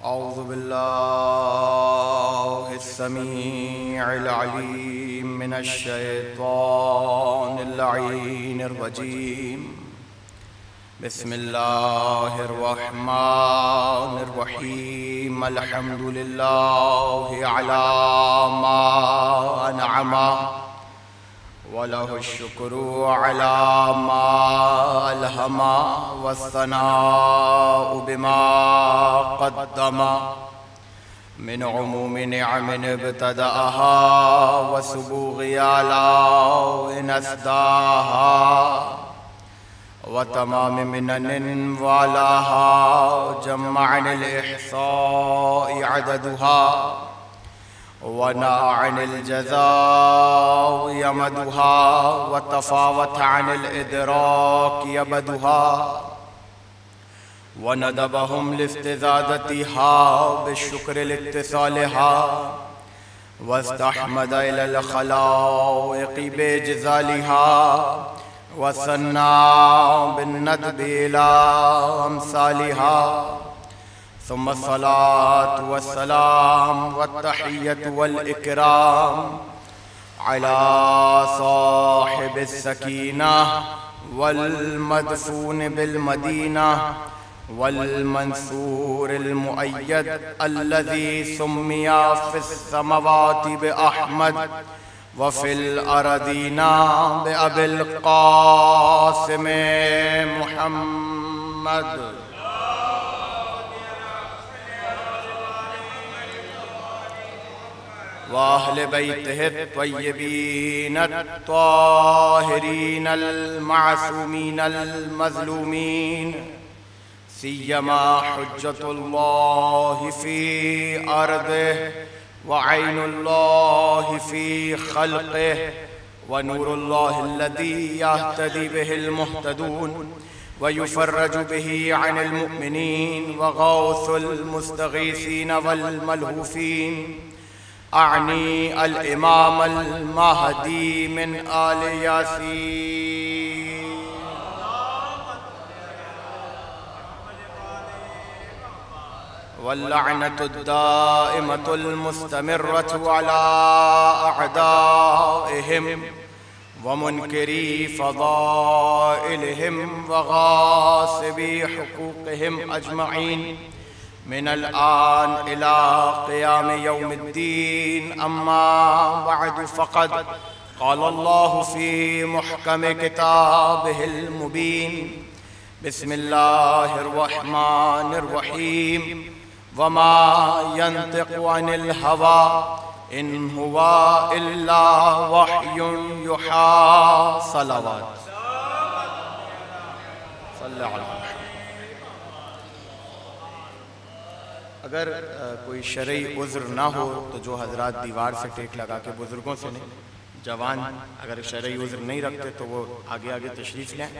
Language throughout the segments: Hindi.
औज़ु बिल्लाहिस्समीइल अलीम मिनश्शैतानिर लईनिर रजीम। बिस्मिल्लाहिर रहमानिर रहीम। अल्हम्दुलिल्लाहि अला मा अनअमा वलहुश्शुक्रु अला मा अलहमा वस्सनाउ बिमा क़द्दमा मिन उमूमि निअमिन इब्तदाहा वसुबूग़ि आलाइन अस्दाहा व तमामि मिननिन वालाहा जम्अनिल इहसाइ अददुहा व नाअनिल जज़ाइ यमदुहा व तफ़ावत अनिल इदराक यबदुहा व नदबहुम लिस्तिज़ादतिहा बिश्शुक्रि लित्तिसालिहा वस्तहमद इलल खलाइक़ि बिइज्ज़ालिहा व सन्ना बिन्नदबि इला अम्सालिहा सुम्मा सलातु वस्सलाम वत्तहिय्यतु वल इकराम अला साहिबिस सकीनह वल मदफून बिल मदीना वल मंसूरिल मुअय्यद अल्लज़ी सुम्मिया फिस समावाति बि अहमद व फिल अरदीना बि अबिल क़ासिम मुहम्मद व अहले बैतिहि त्वय्यबीन त्वाहिरीन अल-मासूमीन अल-मज़लूमीन सिय्यमा हुज्जतुल्लाहि फ़ी अर्दिहि व ऐनुल्लाहि फ़ी ख़ल्क़िहि व नूरुल्लाहि अल्लज़ी यहतदी बिहिल मुहतदून व युफ़र्रजु बिही अनिल मुअ्मिनीन व गौसुल मुस्तगीसीन वल मलहूफ़ीन आनी अल इमाम अल महदी मिन आल यासीन। वल्लअनतु दाइमतुल मुस्तमिर्रतु अला अअदाइहिम व मुनकिरी फ़ज़ाइलिहिम व गासिबी हुकूक़िहिम अजमईन मिनल आन इला क़ियाम यौमिद्दीन। अम्मा बअद फ़क़द क़ालल्लाहु फ़ी मुहकम किताबिहिल मुबीन। बिस्मिल्लाहिर रहमानिर रहीम। वमा यंतिक़ु अनिल हवा इन हुवा इल्ला वह्युन युहा। सलावत सल्लल्लाहु। अगर कोई शरई उज़्र ना हो तो जो हजरात दीवार से टेक लगा के, बुजुर्गों से नहीं, जवान अगर शरई उज़्र नहीं रखते तो वो आगे आगे तशरीफ़ लें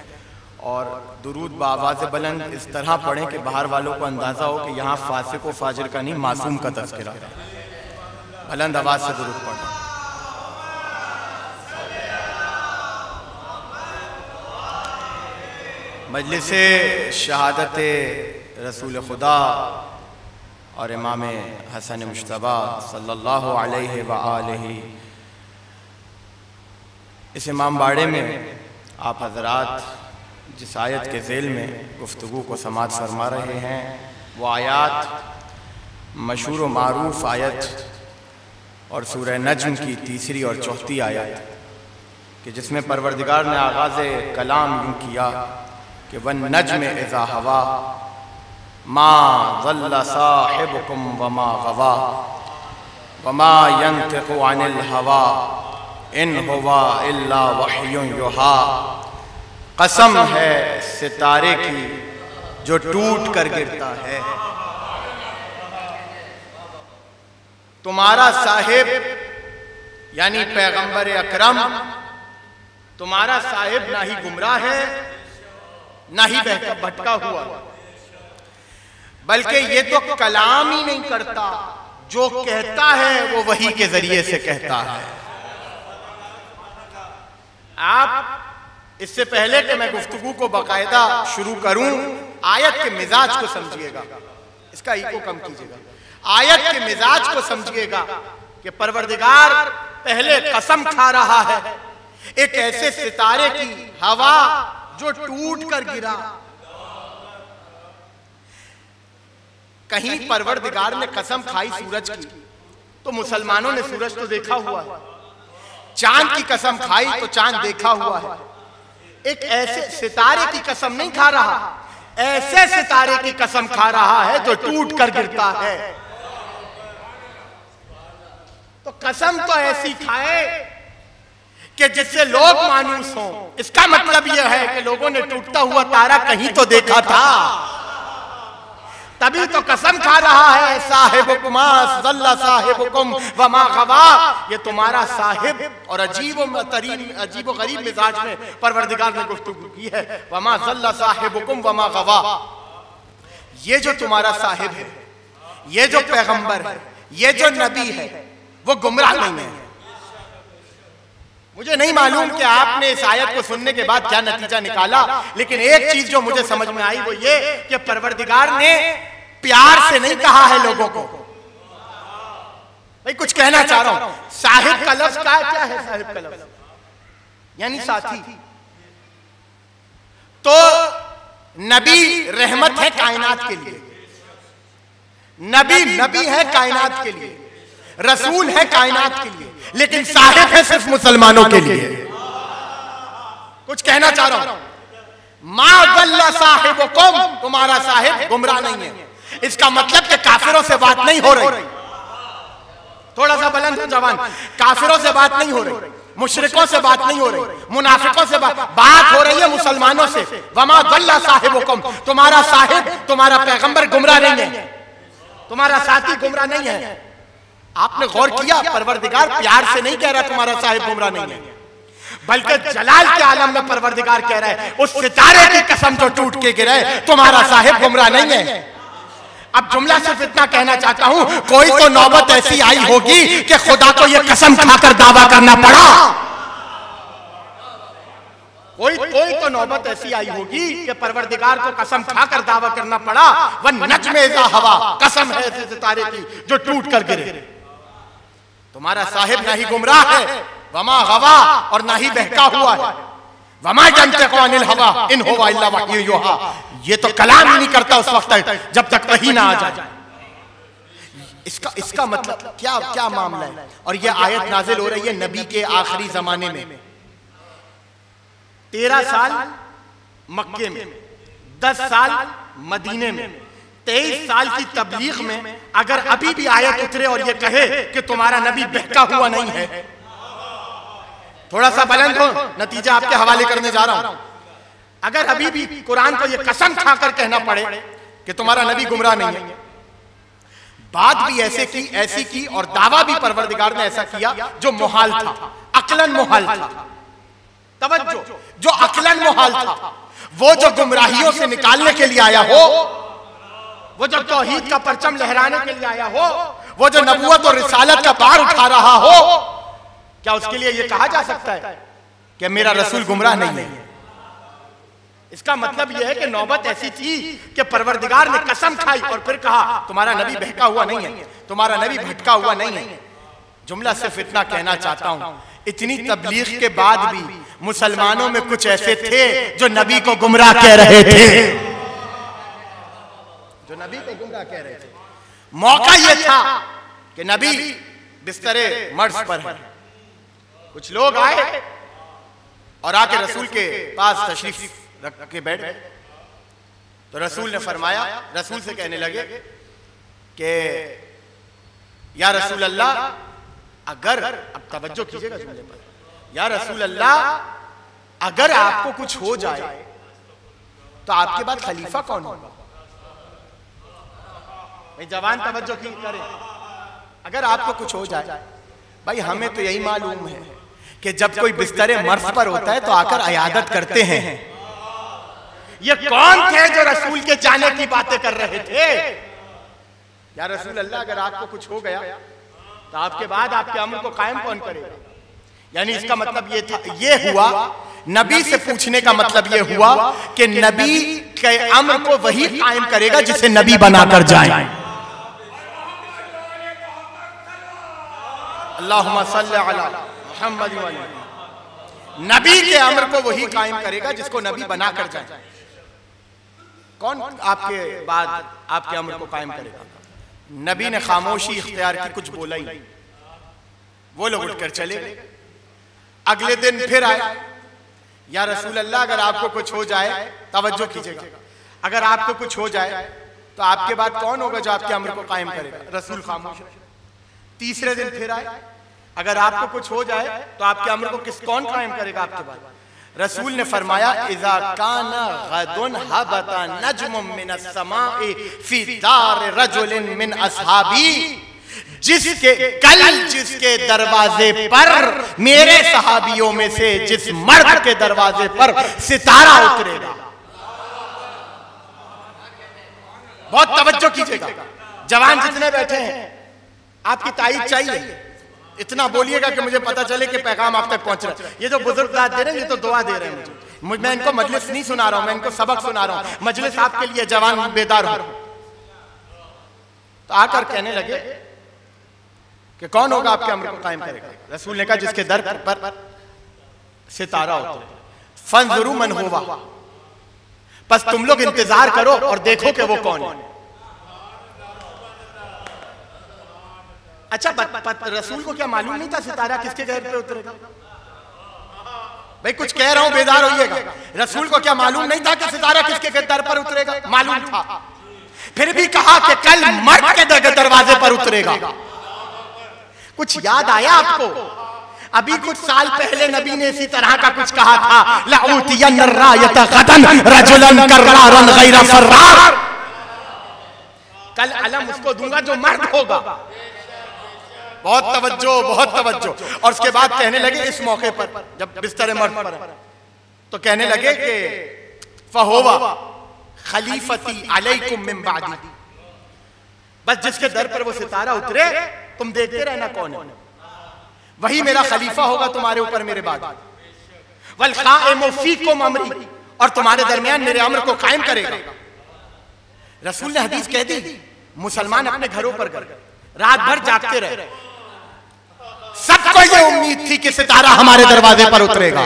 और दुरूद बावाज़ बुलंद इस तरह पढ़ें कि बाहर वालों को अंदाज़ा हो कि यहाँ फासिक व फाजिर का नहीं, मासूम का तज़किरा है। बुलंद आवाज़ से दुरूद पढ़ें। मजलिसे शहादत रसूल खुदा और इमाम हसन मुश्तबा सल्लल्लाहु अलैहि व आलिहि, इस इमाम बाड़े में आप हजरात जिस आयत के ज़ेल में गुफ्तगू को समाअत फरमा रहे हैं वो आयत मशहूर व मारूफ आयत और सूरह नज्म की तीसरी और चौथी आयत कि जिसमें परवरदिगार ने आगाज़ कलाम यूँ किया कि वन नज्म इज़ा हवा मा ज़ल्ला साहिबुकुम वमा गवा वमा यंतिक़ु अनिल हवा इन हुवा इल्ला वह्युन युहा। कसम है सितारे की जो टूट कर गिरता है, तुम्हारा साहिब यानी पैगंबर अकरम, तुम्हारा साहिब ना ही गुमराह है ना ही भटका हुआ, बल्कि ये तो कलाम ही नहीं करता, जो कहता है वो वही के जरिए से कहता है। आप इससे पहले कि मैं गुफ्तगू को बाकायदा शुरू करूं, आयत के मिजाज को समझिएगा। इसका इको कम कीजिएगा। आयत के मिजाज को समझिएगा कि परवरदिगार पहले कसम खा रहा है एक ऐसे सितारे की, हवा जो टूट कर गिरा। कहीं परवरदिगार ने कसम खाई सूरज की, तो मुसलमानों ने सूरज तो देखा हुआ है। चांद की कसम खाई तो चांद देखा हुआ है। एक ऐसे सितारे की कसम नहीं खा रहा, ऐसे सितारे की कसम खा रहा है जो टूट कर गिरता है। तो कसम तो ऐसी खाए कि जिससे लोग मायूस हों। इसका मतलब यह है कि लोगों ने टूटता हुआ तारा कहीं तो देखा था, तभी तो कसम खा रहा है साहिबुकुम ज़ल्ला साहिबुकुम वमा गवा। ये तुम्हारा साहिब, और अजीब गरीब मिजाज में परवरदिगार ने गुफ्तगू की है, वमा ज़ल्ला साहिबुकुम वमा गवा। ये जो तुम्हारा साहिब है, ये जो पैगंबर है, ये जो नबी है, वो गुमराह नहीं है। मुझे नहीं मालूम कि आपने इस आयत को सुनने के बाद क्या नतीजा निकाला, लेकिन एक चीज जो मुझे समझ में आई वो ये कि परवरदिगार ने प्यार से नहीं कहा है लोगों को। भाई कुछ कहना चाह रहा हूं, साहिब का लफ्ज क्या है? साहिब का लफ्ज यानी साथी। तो नबी रहमत है कायनात के लिए, नबी है कायनात के लिए, रसूल है कायनात के लिए, लेकिन साहिब है सिर्फ मुसलमानों के लिए। कुछ कहना चाह रहा हूं, मा ज़ल्ला साहिबुकुम, तुम्हारा साहिब गुमराह नहीं है। इसका मतलब कि काफिरों से बात नहीं हो रही। थोड़ा सा बुलंद जवान, काफिरों से बात नहीं हो रही, मुशरिकों से बात नहीं हो रही, मुनाफिकों से बात हो रही है मुसलमानों से। वमा ज़ल्ला साहिबुकुम, तुम्हारा साहिब, तुम्हारा पैगंबर गुमराह नहीं है, तुम्हारा साथी गुमराह नहीं है। आपने गौर किया, परवरदिगार प्यार से नहीं कह रहा तुम्हारा साहिब गुमराह नहीं है, बल्कि जलाल के आलम में परवरदिगार कह रहा है उस सितारे की कसम जो टूट के गिरे, तुम्हारा साहिब गुमराह नहीं है। अब जुमला सिर्फ इतना कहना चाहता हूं, कोई तो नौबत ऐसी आई होगी कि खुदा को यह कसम खाकर दावा करना पड़ा। कोई तो नौबत ऐसी आई होगी कि परवरदिगार को कसम खाकर दावा करना पड़ा, वह नज्म इज़ा हवा, कसम है ऐसे सितारे की जो टूट कर गिरे। तुम्हारा साहिब ना ही गुमराह है, वमा गवा, और ना ही बहका हुआ है। वमा यंतिक़ु अनिल हवा इन हुवा इल्ला वह्युन यूहा, ये तो कलाम ही नहीं करता उस वक्त तक जब तक वही ना आ जाए। इसका मतलब क्या मामला है? और ये आयत नाजिल हो रही है नबी के आखिरी जमाने में। 13 साल मक्के में, 10 साल मदीने में, 23 साल की तबलीग में अगर अभी भी आयत उतरे और ये कहे कि तुम्हारा नबी बहका हुआ नहीं है, थोड़ा सा बुलंद हो, नतीजा आपके हवाले करने जा रहा हूं। अगर अभी भी कुरान को ये कसम खाकर कहना पड़े कि तुम्हारा नबी गुमराह नहीं है, बात भी ऐसी की और दावा भी परवरदिगार ने ऐसा किया जो मुहाल था, अक्लन मुहाल था। तवज्जो, जो अक्लन मुहाल था, वो जो गुमराहियों से निकालने के लिए आया हो, वो जो तौहीद का परचम लहराने के लिए आया हो, वो जो नबूवत और रिसालत का बार उठा रहा हो, क्या उसके लिए यह कहा जा सकता है कि मेरा रसूल गुमराह नहीं है? इसका मतलब यह है कि नौबत ऐसी थी कि परवरदिगार ने कसम खाई और फिर कहा तुम्हारा नबी बहका हुआ नहीं है, तुम्हारा नबी भटका हुआ नहीं है। जुमला सिर्फ इतना कहना चाहता हूं, इतनी तबलीग के बाद भी मुसलमानों में कुछ ऐसे थे जो नबी को गुमराह कह रहे थे, जो नबी को गुमराह कह रहे थे। मौका यह था कि नबी बिस्तरे मर्ज पर है, कुछ लोग आए और आके रसूल के पास तशरीफ रख के बैठ गए। तो रसूल ने फरमाया, रसूल से कहने लगे कि या रसूल अल्लाह, अगर, अब तवज्जो कीजिएगा जुमले पर, या रसूल अल्लाह अगर आपको कुछ हो जाए तो आपके बाद खलीफा कौन होगा? भाई जवान तवज्जो की करें। अगर आपको कुछ हो जाए, भाई हमें तो यही मालूम है कि जब कोई बिस्तरे मर्ज पर होता है तो आकर अयादत करते हैं। ये कौन थे जो रसूल के जाने की बातें कर रहे थे? या रसूल अल्लाह अगर आपको कुछ हो गया तो आपके बाद आपके अमर को कायम कौन करेगा? यानी इसका मतलब ये था, ये हुआ नबी से पूछने का मतलब ये हुआ कि नबी के अम्र को वही कायम करेगा जिसे नबी बनाकर जाए। अल्लाहुम्मा सल्ली अला मुहम्मद व अली। नबी के अम्र को वही कायम करेगा जिसको नबी बनाकर जाए। कौन आपके बाद आपके अम्र को कायम करेगा? नबी ने खामोशी इख्तियार की, कुछ बोला ही नहीं। वो लोग उठकर चले गए। अगले दिन फिर आए, या रसूल अल्लाह अगर आपको कुछ हो जाए, तवज्जो कीजिएगा, अगर आपको कुछ हो जाए तो आपके बाद कौन होगा जो आपके अम्र को कायम करेगा? रसूल खामोश। तीसरे दिन फिर आए, अगर आपको कुछ हो जाए तो आपके अम्र को कौन कायम करेगा आपके बाद? रसूल ने फरमाया इज़ा काना गदुन हबता नजमुम मिनस समाई फी दार रजुलिन मिन अस्हाबी, जिसके दरवाजे पर, मेरे सहाबियों में से जिस मर्द के दरवाजे पर सितारा उतरेगा। बहुत तवज्जो कीजिएगा, जवान जितने बैठे हैं आपकी तारीफ चाहिए। इतना बोलिएगा कि मुझे पता चले कि पैगाम आप तक पहुंच रहा है। ये जो बुजुर्ग दाद दे रहे हैं, ये तो दुआ दे रहे हैं मुझे। मैं इनको मजलिस नहीं सुना रहा हूं, मैं इनको सबक सुना रहा हूं। मजलिस आपके लिए, जवान बेदार हो। तो आकर कहने लगे कि कौन होगा आपके अम्र को कायम करेगा? रसूल ने कहा जिसके दर पर सितारा उतरे। फंजुरू मन हुआ, बस तुम लोग इंतजार करो और देखो कि वो कौन है। अच्छा, रसूल को क्या मालूम नहीं था सितारा किसके घर पे उतरेगा? भाई कुछ कह रहा हूं, बेदार होइएगा। रसूल को क्या मालूम नहीं था कि सितारा किसके दर पर उतरेगा? मालूम था, फिर भी कहा कि कल मर्द के दरवाजे पर उतरेगा। कुछ याद आया आपको? अभी कुछ साल पहले नबी ने इसी तरह का कुछ कहा था, लऊतियन रायत गदन रजुलन कर्रारन गैर फर्रार। कल अलम उसको दूंगा जो मर्द होगा। बहुत तवज्जो, बहुत तवज्जो। और उसके बाद कहने लगे इस मौके पर, जब बिस्तर मर्द पर, तो कहने लगे कि फहोवा खलीफती अलैकुम मिन बादी, बस जिसके दर पर वो सितारा उतरे तुम देखते रहना कौन है, वही मेरा खलीफा होगा तुम्हारे ऊपर मेरे बाद। वल काइमु फीकुम अमरी, और तुम्हारे दरमियान मेरे अमर को कायम करेगा। रसूल ने हदीस कह दी, मुसलमान अपने घरों पर गए, रात भर जागते रहे। सबको ये उम्मीद थी कि सितारा हमारे दरवाजे पर उतरेगा।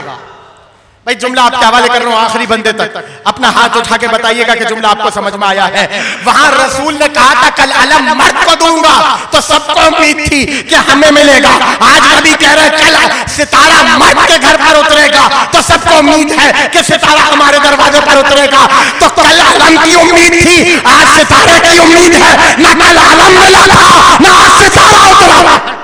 भाई जुमला आपके हवाले कर रहा हूं आखिरी बंदे तक, अपना हाथ उठा के बताइएगा कि जुमला आपको समझ में आया है। वहां रसूल ने कहा था कल अलम मर्द को दूंगा, तो सबको उम्मीद थी कि हमें मिलेगा। आज नबी कह रहे कल सितारा मर्द के घर पर उतरेगा, तो सबको उम्मीद है कि सितारा हमारे दरवाजे पर उतरेगा। तो कल अलम की उम्मीद थी, आज सितारे की उम्मीद है। न कल अलम मिला था, न आज सितारा उतरा।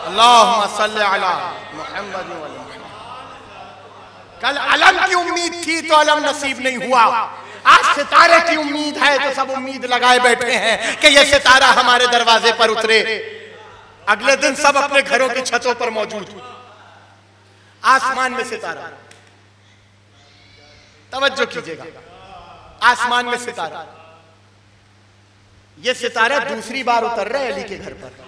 अल्लाहुम्मा सल्ली अला मुहम्मद व अली मुहम्मद। कल अलम की उम्मीद थी तो अलम नसीब नहीं हुआ, आज सितारे की उम्मीद है तो सब उम्मीद लगाए बैठे हैं कि ये सितारा हमारे दरवाजे पर उतरे। अगले दिन सब अपने घरों की छतों पर मौजूद, आसमान में सितारा। तवज्जो कीजिएगा, आसमान में सितारा। ये सितारा दूसरी बार उतर रहे अली के घर पर।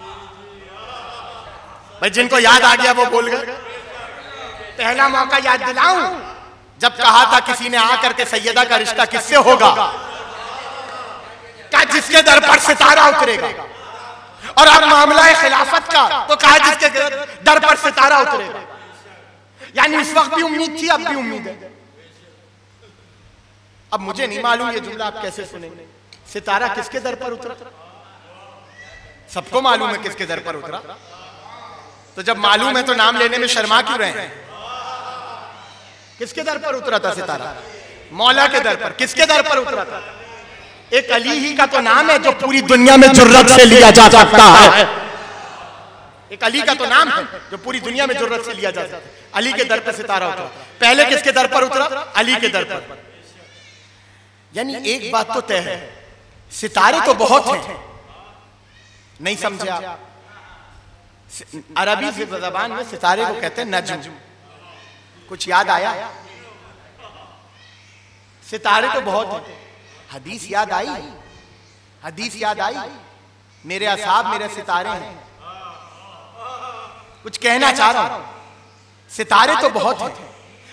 भाई जिनको याद आ गया वो बोल गए। पहला मौका याद दिलाऊं, जब कहा था किसी ने आकर के सैयदा का रिश्ता किससे होगा, कहा जिसके दर पर सितारा उतरेगा। और अब मामला है खिलाफत का, तो कहा जिसके दर पर सितारा उतरेगा। यानी उस वक्त भी उम्मीद थी, अब भी उम्मीद है। अब मुझे नहीं मालूम ये जुमला आप कैसे सुनेंगे। सितारा किसके दर पर उतरा? सबको मालूम है किसके दर पर उतरा। तो जब मालूम है तो नाम लेने में शर्मा क्यों रहे हैं? किसके दर पर उतरा था सितारा? मौला के दर पर। किसके दर पर उतरा था? एक अली ही का तो नाम है जो पूरी दुनिया में जुर्रत से लिया जा सकता है। एक अली का तो नाम है जो पूरी दुनिया में जुर्रत से लिया जा सकता है। अली के दर पर सितारा उतरा। पहले किसके दर पर उतरा? अली के दर पर। यानी एक बात तो तय है, सितारे तो बहुत हैं। नहीं समझे आप? अरबी ज़बान में सितारे को कहते हैं नज्म। कुछ याद आया? सितारे तो बहुत हैं। हदीस याद आई? हदीस याद आई? मेरे असहाब मेरे सितारे हैं। कुछ कहना चाह रहा हूं, सितारे तो बहुत हैं,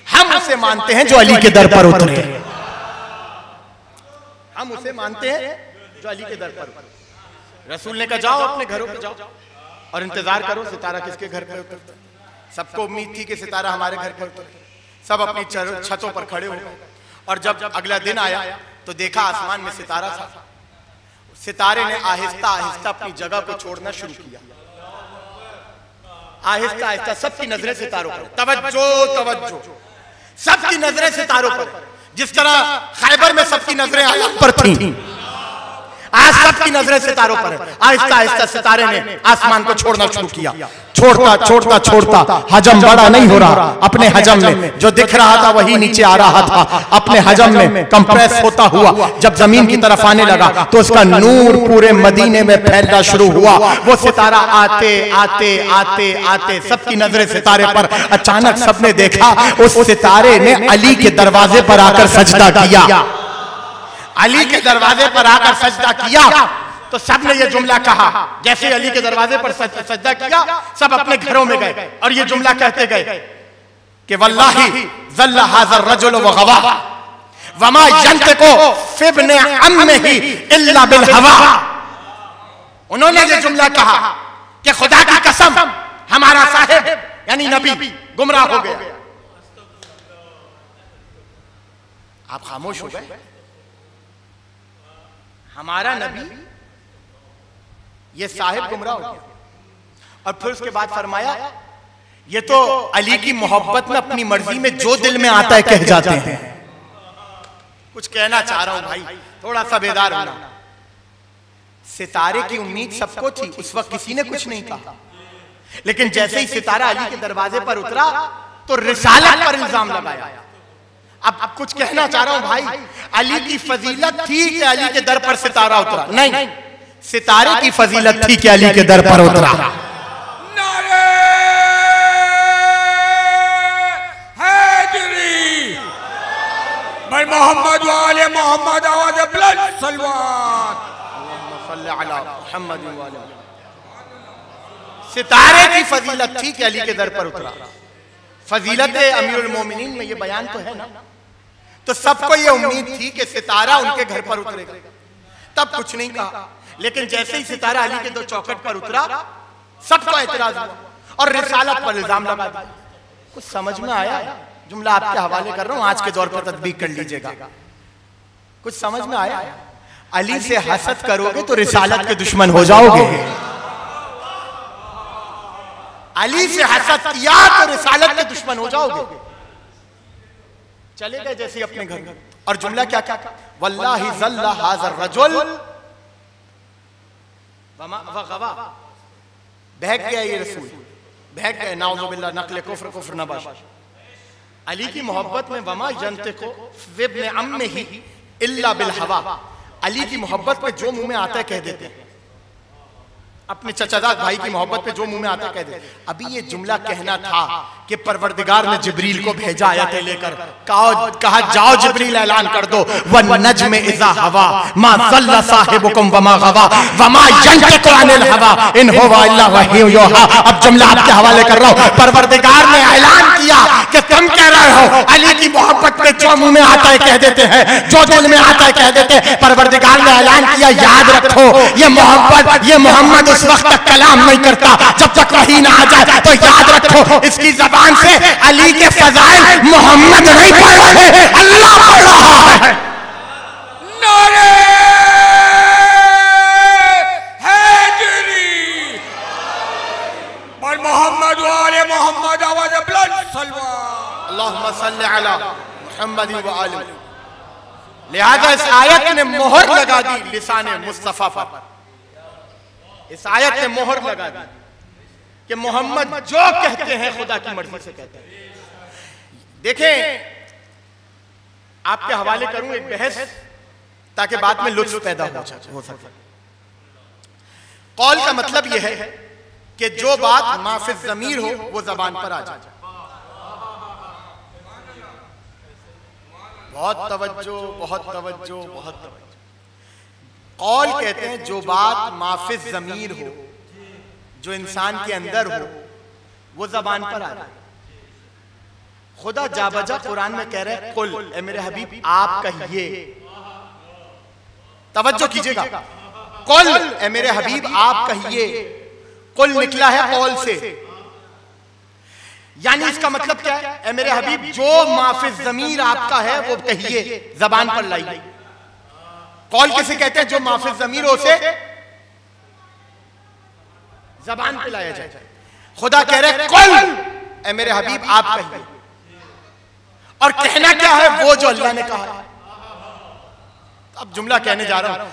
हम उसे मानते हैं जो अली के दर पर उतरे। हम उसे मानते हैं जो अली के दर पर उतरे। रसूल ने कहा जाओ अपने घरों पे जाओ और इंतजार करो सितारा किसके घर पर उतरता है। सबको उम्मीद थी कि सितारा हमारे घर पर उतरे, सब अपनी छतों पर खड़े हो गए। और जब अगला दिन आया तो देखा आसमान में सितारा था। सितारे ने आहिस्ता आहिस्ता अपनी जगह को छोड़ना शुरू किया। आहिस्ता आहिस्ता सबकी नजरें सितारों पर, तवज्जो तवज्जो, सबकी नजरें सितारों पर। जिस तरह खैबर में सबकी नजरें आलम पर थीं, आज सबकी नजरें सितारों पर है। आहिस्ता आहिस्ता सितारे ने आसमान को छोड़ना शुरू किया। छोड़ता छोड़ता छोड़ता हजम बड़ा नहीं हो रहा, अपने हजम में जो दिख रहा था वही नीचे आ रहा था। अपने हजम में कंप्रेस होता हुआ जब जमीन की तरफ आने लगा तो उसका नूर पूरे मदीने में फैलना शुरू हुआ। वो सितारा आते आते आते आते सबकी नजरें सितारे पर। अचानक सबने देखा उस सितारे ने अली के दरवाजे पर आकर सजदा किया। अली के दरवाजे पर आकर सजदा किया तो सबने ये जुमला कहा। जैसे अली के दरवाजे पर सजदा किया सब अपने घरों में गए और ये जुमला कहते गए कि वल्लाही ज़ल्ला हाज़र रजुल व गवा वमा यंतिकु फी इब्न अम्मिही इल्ला बिल हवा। उन्होंने ये जुमला कहा कि खुदा की कसम हमारा साहिब यानी नबी गुमराह हो गया। आप खामोश हो गए। हमारा नबी ये साहिब गुमराह हो गया। और फिर उसके बाद फरमाया ये तो अली की मोहब्बत में अपनी मर्जी में जो दिल में आता है कह जाते हैं। कुछ कहना चाह रहा हूं भाई, थोड़ा सा बेदार होना। सितारे की उम्मीद सबको थी, उस वक्त किसी ने कुछ नहीं कहा, लेकिन जैसे ही सितारा अली के दरवाजे पर उतरा तो रिसालत पर इल्जाम लगाया। अब कुछ कहना चाह रहा हूं भाई, अली की फजीलत थी कि अली के दर पर सितारा उतरा? नहीं, सितारे की फजीलत थी कि अली के दर पर उतरा। नारे हैदरी भाई मोहम्मद वाले मोहम्मद आवाज बुलंद सलवात अल्लाहुम्मा सल्ली अला मुहम्मद वाले। सितारे की फजीलत थी कि अली के दर पर उतरा। फजीलत अमीरुल मोमिनीन में ये बयान तो है ना। तो सबको ये उम्मीद थी कि सितारा उनके घर पर उतरेगा, तब कुछ नहीं कहा। लेकिन जैसे ही सितारा अली के दो चौखट पर उतरा सबको एतराज हुआ और रिसालत पर इल्जाम लगा दिया। कुछ समझ में आया? जुमला आपके हवाले कर रहा हूं, आज के दौर पर तदबीक कर लीजिएगा। कुछ समझ में आया? अली से हसद करोगे तो रिसालत के दुश्मन हो जाओगे। अली से हसद किया तो रिसालत के दुश्मन हो जाओगे। चले गए जैसे अपने घर और जुमला क्या क्या? वल्लाही ज़ल्ला हाज़र रजुल वमा गवा। बहक गया ये रसूल, बहक गए। नाउज़ुबिल्लाह नक़्ल कुफ्र कुफ्र नबाश। अली की मोहब्बत में वमा यंतिकु फी इब्न अम्मिही इल्ला बिल हवा। अली की मोहब्बत पे जो मुंह में आता है कह देते हैं। अपने चचाजाद भाई की मोहब्बत पे जो मुंह में आता कह दे। अभी ये जुमला कहना था कि परवरदिगार ने जिब्रील को भेजा आयतें लेकर, कहा जाओ जिब्रील ऐलान कर दो वन नज्म इज़ा हवा मा ज़ल्ला साहिबुकुम वमा गवा वमा यंतिकु अनिल हवा इन हुवा इल्ला वह्युन युहा। अब जुमला आपके हवाले कर रहा हूं। परवरदिगार ने ऐलान किया कि तुम कह रहे हो अली की मोहब्बत पे जो मुंह में आता है कह देते हैं, जो दिल में आता है कह देते हैं। परवरदिगार ने ऐलान किया याद रखो ये मोहब्बत, ये मोहम्मद उस वक्त तक कलाम नहीं करता जब तक वही ना आ जाए। तो याद रखो इसकी ज़बान से अली के फज़ाइल मोहम्मद नहीं पढ़ रहे, अल्लाह पढ़ रहा है। नारे हैदरी और मोहम्मद वाले मोहम्मद आवाज बुलंद सलवात अल्लाहुम्मा सल्ली अला मुहम्मद व आले। लिहाजा इस आयत ने मोहर लगा दी लिसाने मुस्तफा पर। इस आयत ने मोहर लगा दी कि मोहम्मद जो कहते हैं खुदा की मर्जी से कहते हैं। देखें, आपके हवाले करूं एक बहस ताकि बाद में लुत्फ पैदा हो सके। कौल का मतलब यह है कि जो बात माफिज ज़मीर हो वो जबान पर आ जाए। बहुत तवज्जो, बहुत तवज्जो, बहुत तवज्जो। कौल कहते हैं जो बात माफिज ज़मीर हो, जो इंसान के अंदर हो, वो जबान पर आ जाए। खुदा जाबजा कुरान में कह रहे हैं कुल, ए मेरे हबीब आप कहिए, तवज्जो कीजिएगा, कुल ए मेरे हबीब आप कहिए। कुल निकला है कौल से, यानी इसका मतलब क्या है? ए मेरे हबीब जो माफिज ज़मीर आपका है वो कहिए, जबान पर लाइए। कौल किसे कहते हैं? जो माफिज ज़मीर हो से जबान पे लाया जाए। खुदा कह रहे कुल ए मेरे हबीब आप कहिए, और कहना क्या है? वो जो अल्लाह ने कहा। अब जुमला कहने जा रहा हूं,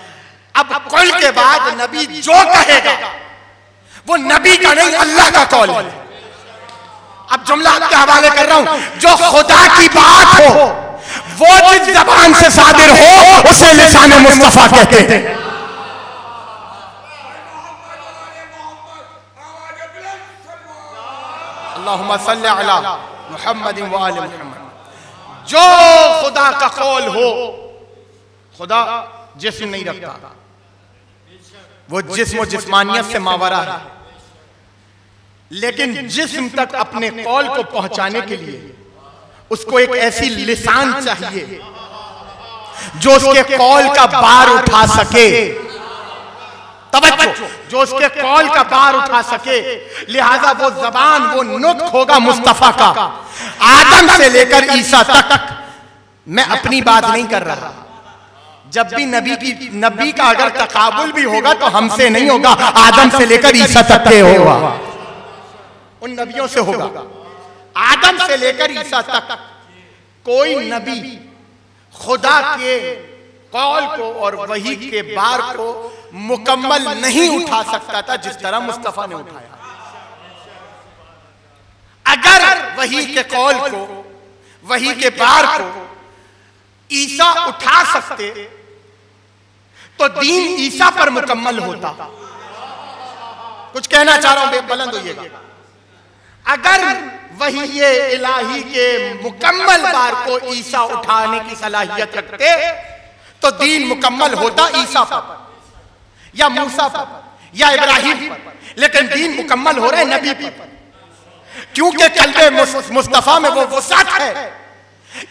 अब कुल के बाद नबी जो कहेगा वो नबी का नहीं, अल्लाह का कौल है। अब जुमला आपके हवाले कर रहा हूं, जो खुदा की बात हो वो जिस जबान से सादिर हो उसे लिसाने मुस्तफा कहते हैं। अल्लाहुम्मा सल्ली अला मुहम्मद व आले मुहम्मद। जो खुदा का कौल हो, खुदा जिस्म नहीं रखता, वो जिस्म और जिस्मानियत से मावरा है, लेकिन जिस्म तक अपने कौल को पहुंचाने के लिए उसको एक ऐसी लिसान चाहिए जो उसके कौल का बार उठा सके। तवज्जो, जो उसके कौल का बार उठा सके। लिहाजा वो जबान, वो नुक्त होगा मुस्तफा का, आदम से लेकर ईसा तक। मैं अपनी बात नहीं कर रहा। जब भी नबी का अगर तकाबुल भी होगा तो हमसे नहीं होगा, आदम से लेकर ईसा तक के होगा, उन नबियों से होगा। आदम से लेकर ईसा तक कोई नबी खुदा के कौल को और वही के बार को मुकम्मल नहीं उठा सकता था जिस तरह मुस्तफा ने उठाया। अगर वही के कौल को, वही के बार को ईसा उठा सकते तो दीन ईसा पर मुकम्मल होता। कुछ कहना चाह रहा हूं, बुलंद होइएगा। अगर वही ये इलाही के मुकम्मल बार को ईसा उठाने की सलाहियत रखते तो दीन मुकम्मल होता ईसा पर या मूसा पर या इब्राहिम पर, लेकिन दीन मुकम्मल हो रहा है नबी पर, क्योंकि कल्बे मुस्तफा में वो वसात है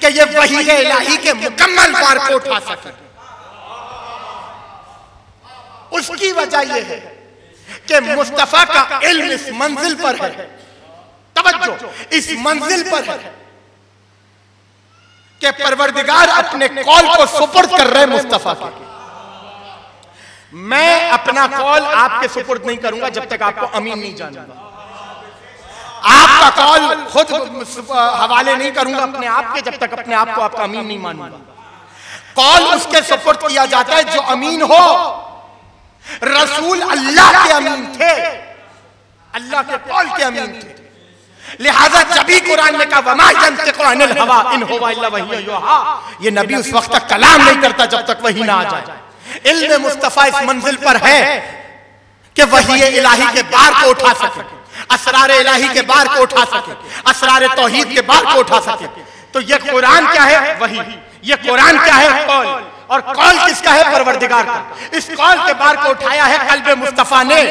कि ये वही है इलाही के मुकम्मल बार को उठा सके। उसकी वजह यह है कि मुस्तफा का इल्म इस मंजिल पर है, तवज्जो, इस मंजिल पर है कि परवरदिगार अपने कौल को सुपुर्द कर रहे मुस्तफा के। मैं अपना कौल आपके सुपुर्द नहीं करूंगा जब तक आपको अमीन नहीं जानूंगा। आपका कौल खुद हवाले नहीं करूंगा अपने आप के जब तक अपने आप को आपका अमीन नहीं मानूंगा। कौल उसके सुपुर्द किया जाता है जो अमीन हो। रसूल अल्लाह के अमीन थे, अल्लाह के कौल के अमीन थे। लिहाजा जब भी कुरान में कहा वमा यंतिकु अनिल हवा इन हुवा इल्ला वही युहा, ये नबी उस वक्त तक कलाम नहीं करता जब तक वही ना आ जाए। इल्म मुस्तफा इस मंजिल पर है कि वही इलाही के बार को उठा सके, असरार इलाही के बार को उठा सके, असरार तौहीद के बार को उठा सके। तो ये कुरान क्या है? वही। ये कुरान क्या है? कौल। और कौल किसका है? परवरदिगार का। इस कौल के बार को उठाया है कल्बे मुस्तफा ने।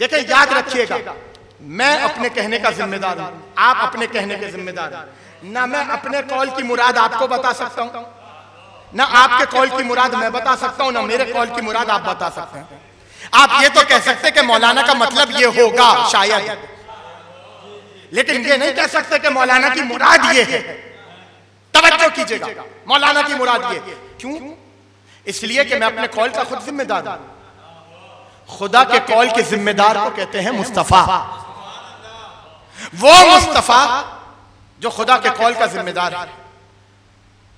देखिए, याद रखिएगा, मैं अपने कहने का जिम्मेदार हूं, आप अपने कहने के जिम्मेदार हैं। ना मैं अपने कौल की मुराद आपको बता सकता हूं, ना आपके कौल की मुराद मैं बता सकता हूं, ना मेरे कौल की मुराद आप बता सकते हैं। आप ये तो कह सकते हैं कि मौलाना का मतलब ये होगा शायद, लेकिन ये नहीं कह सकते कि मौलाना की मुराद ये है। तवज्जो कीजिएगा, मौलाना की मुराद ये। क्यों? इसलिए कि मैं अपने कौल का खुद जिम्मेदार हूं। खुदा के कौल के जिम्मेदार को कहते हैं मुस्तफा। वो मुस्तफा जो खुदा के कौल का जिम्मेदार है,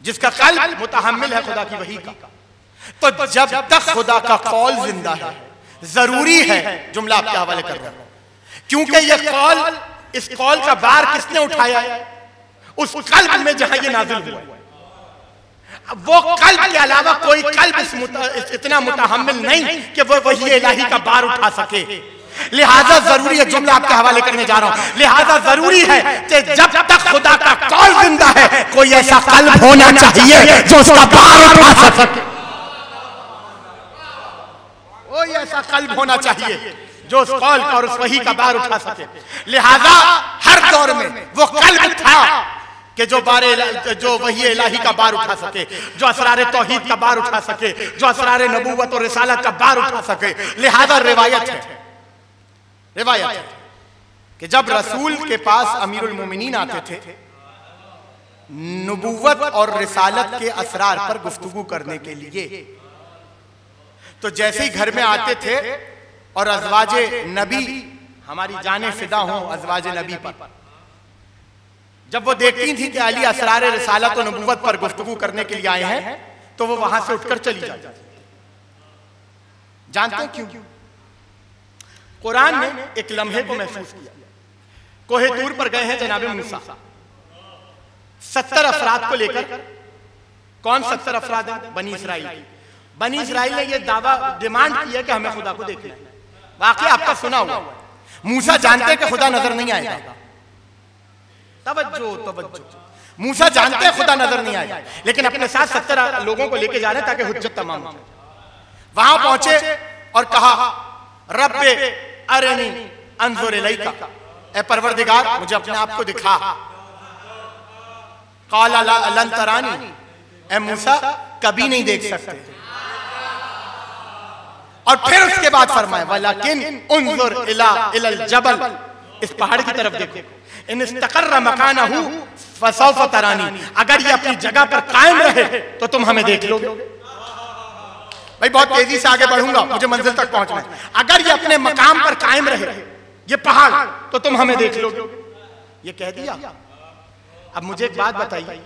जिसका कल्ब मुतहम्मिल है खुदा की वही का। तो जब तक खुदा का कौल जिंदा है, जरूरी है, जुमला आपके हवाले कर रहा हूं, क्योंकि ये कौल, इस कौल का बार किसने उठाया है? उस कल्ब में जहां ये नाजिल हुआ है। वो कल्ब के अलावा कोई कल्ब इतना मुतहम्मिल नहीं कि वो वही इलाही का बार उठा सके। लिहाजा जरूरी है, जुमला आपके हवाले करने जा रहा हूं, लिहाजा जरूरी है कि जब तक खुदा का कौल जिंदा है कोई ऐसा कल्ब होना चाहिए जो उसका बार उठा सके। ऐसा कल्ब होना चाहिए जो उस कौल का और उस वही का बार उठा सके। लिहाजा हर दौर में वो कल्ब था कि जो वही इलाही का बार उठा सके, जो असरार तौहीद का बार उठा सके, जो असरार नबूवत और रिसालत का बार उठा सके। लिहाजा रिवायत है कि जब रसूल के पास अमीरुल मोमिनीन आते थे नबूवत और रिसालत के असरार पर गुफ्तगू करने के लिए, तो जैसे ही घर में आते थे और अज़वाजे नबी, हमारी जाने फिदा हो अज़वाजे नबी पर, जब वो देखती थी कि अली असरार रिसालत और नबूवत पर गुफ्तगू करने के लिए आए हैं, तो वो वहां से उठकर चली जाती थी। जानते हैं क्यों? कुरान ने एक लम्हे को महसूस किया। कोहे तूर पर गए हैं जनाब मूसा 70 अफराद को लेकर। कौन 70 अफराद हैं? बनी इसराइल। बनी इसराइल ने यह दावा डिमांड किया कि हमें खुदा को देखना है। वाकई आपका सुना हुआ, मूसा जानते कि खुदा नजर नहीं आएगा। तवज्जो, मूसा जानते हैं खुदा नजर नहीं आएगा, लेकिन अपने साथ 70 लोगों को लेके जा रहे हैं ताकि हुज्जत तमाम हो। वहां पहुंचे और कहा रब्बे अरनी अंजुर इलैका, ए परवरदिगार मुझे अपने आप को दिखा। क़ाला लन तरानी, ए मूसा कभी नहीं देख सकते। और फिर उसके बाद फरमाया वलाकिन उन्जुर इलल जबल, इस पहाड़ की तरफ देखो, इन इस्तक़र्र मकानहु फसौफ तरानी, अगर ये अपनी जगह पर कायम रहे तो तुम हमें देख लोगे। भाई बहुत तेजी से आगे बढ़ूंगा, मुझे मंजिल तक पहुंचना है। अगर ये अपने मकाम पर कायम रहे ये पहाड़ तो तुम हमें देख लोगे। ये कह दिया। अब मुझे एक बात बताइए,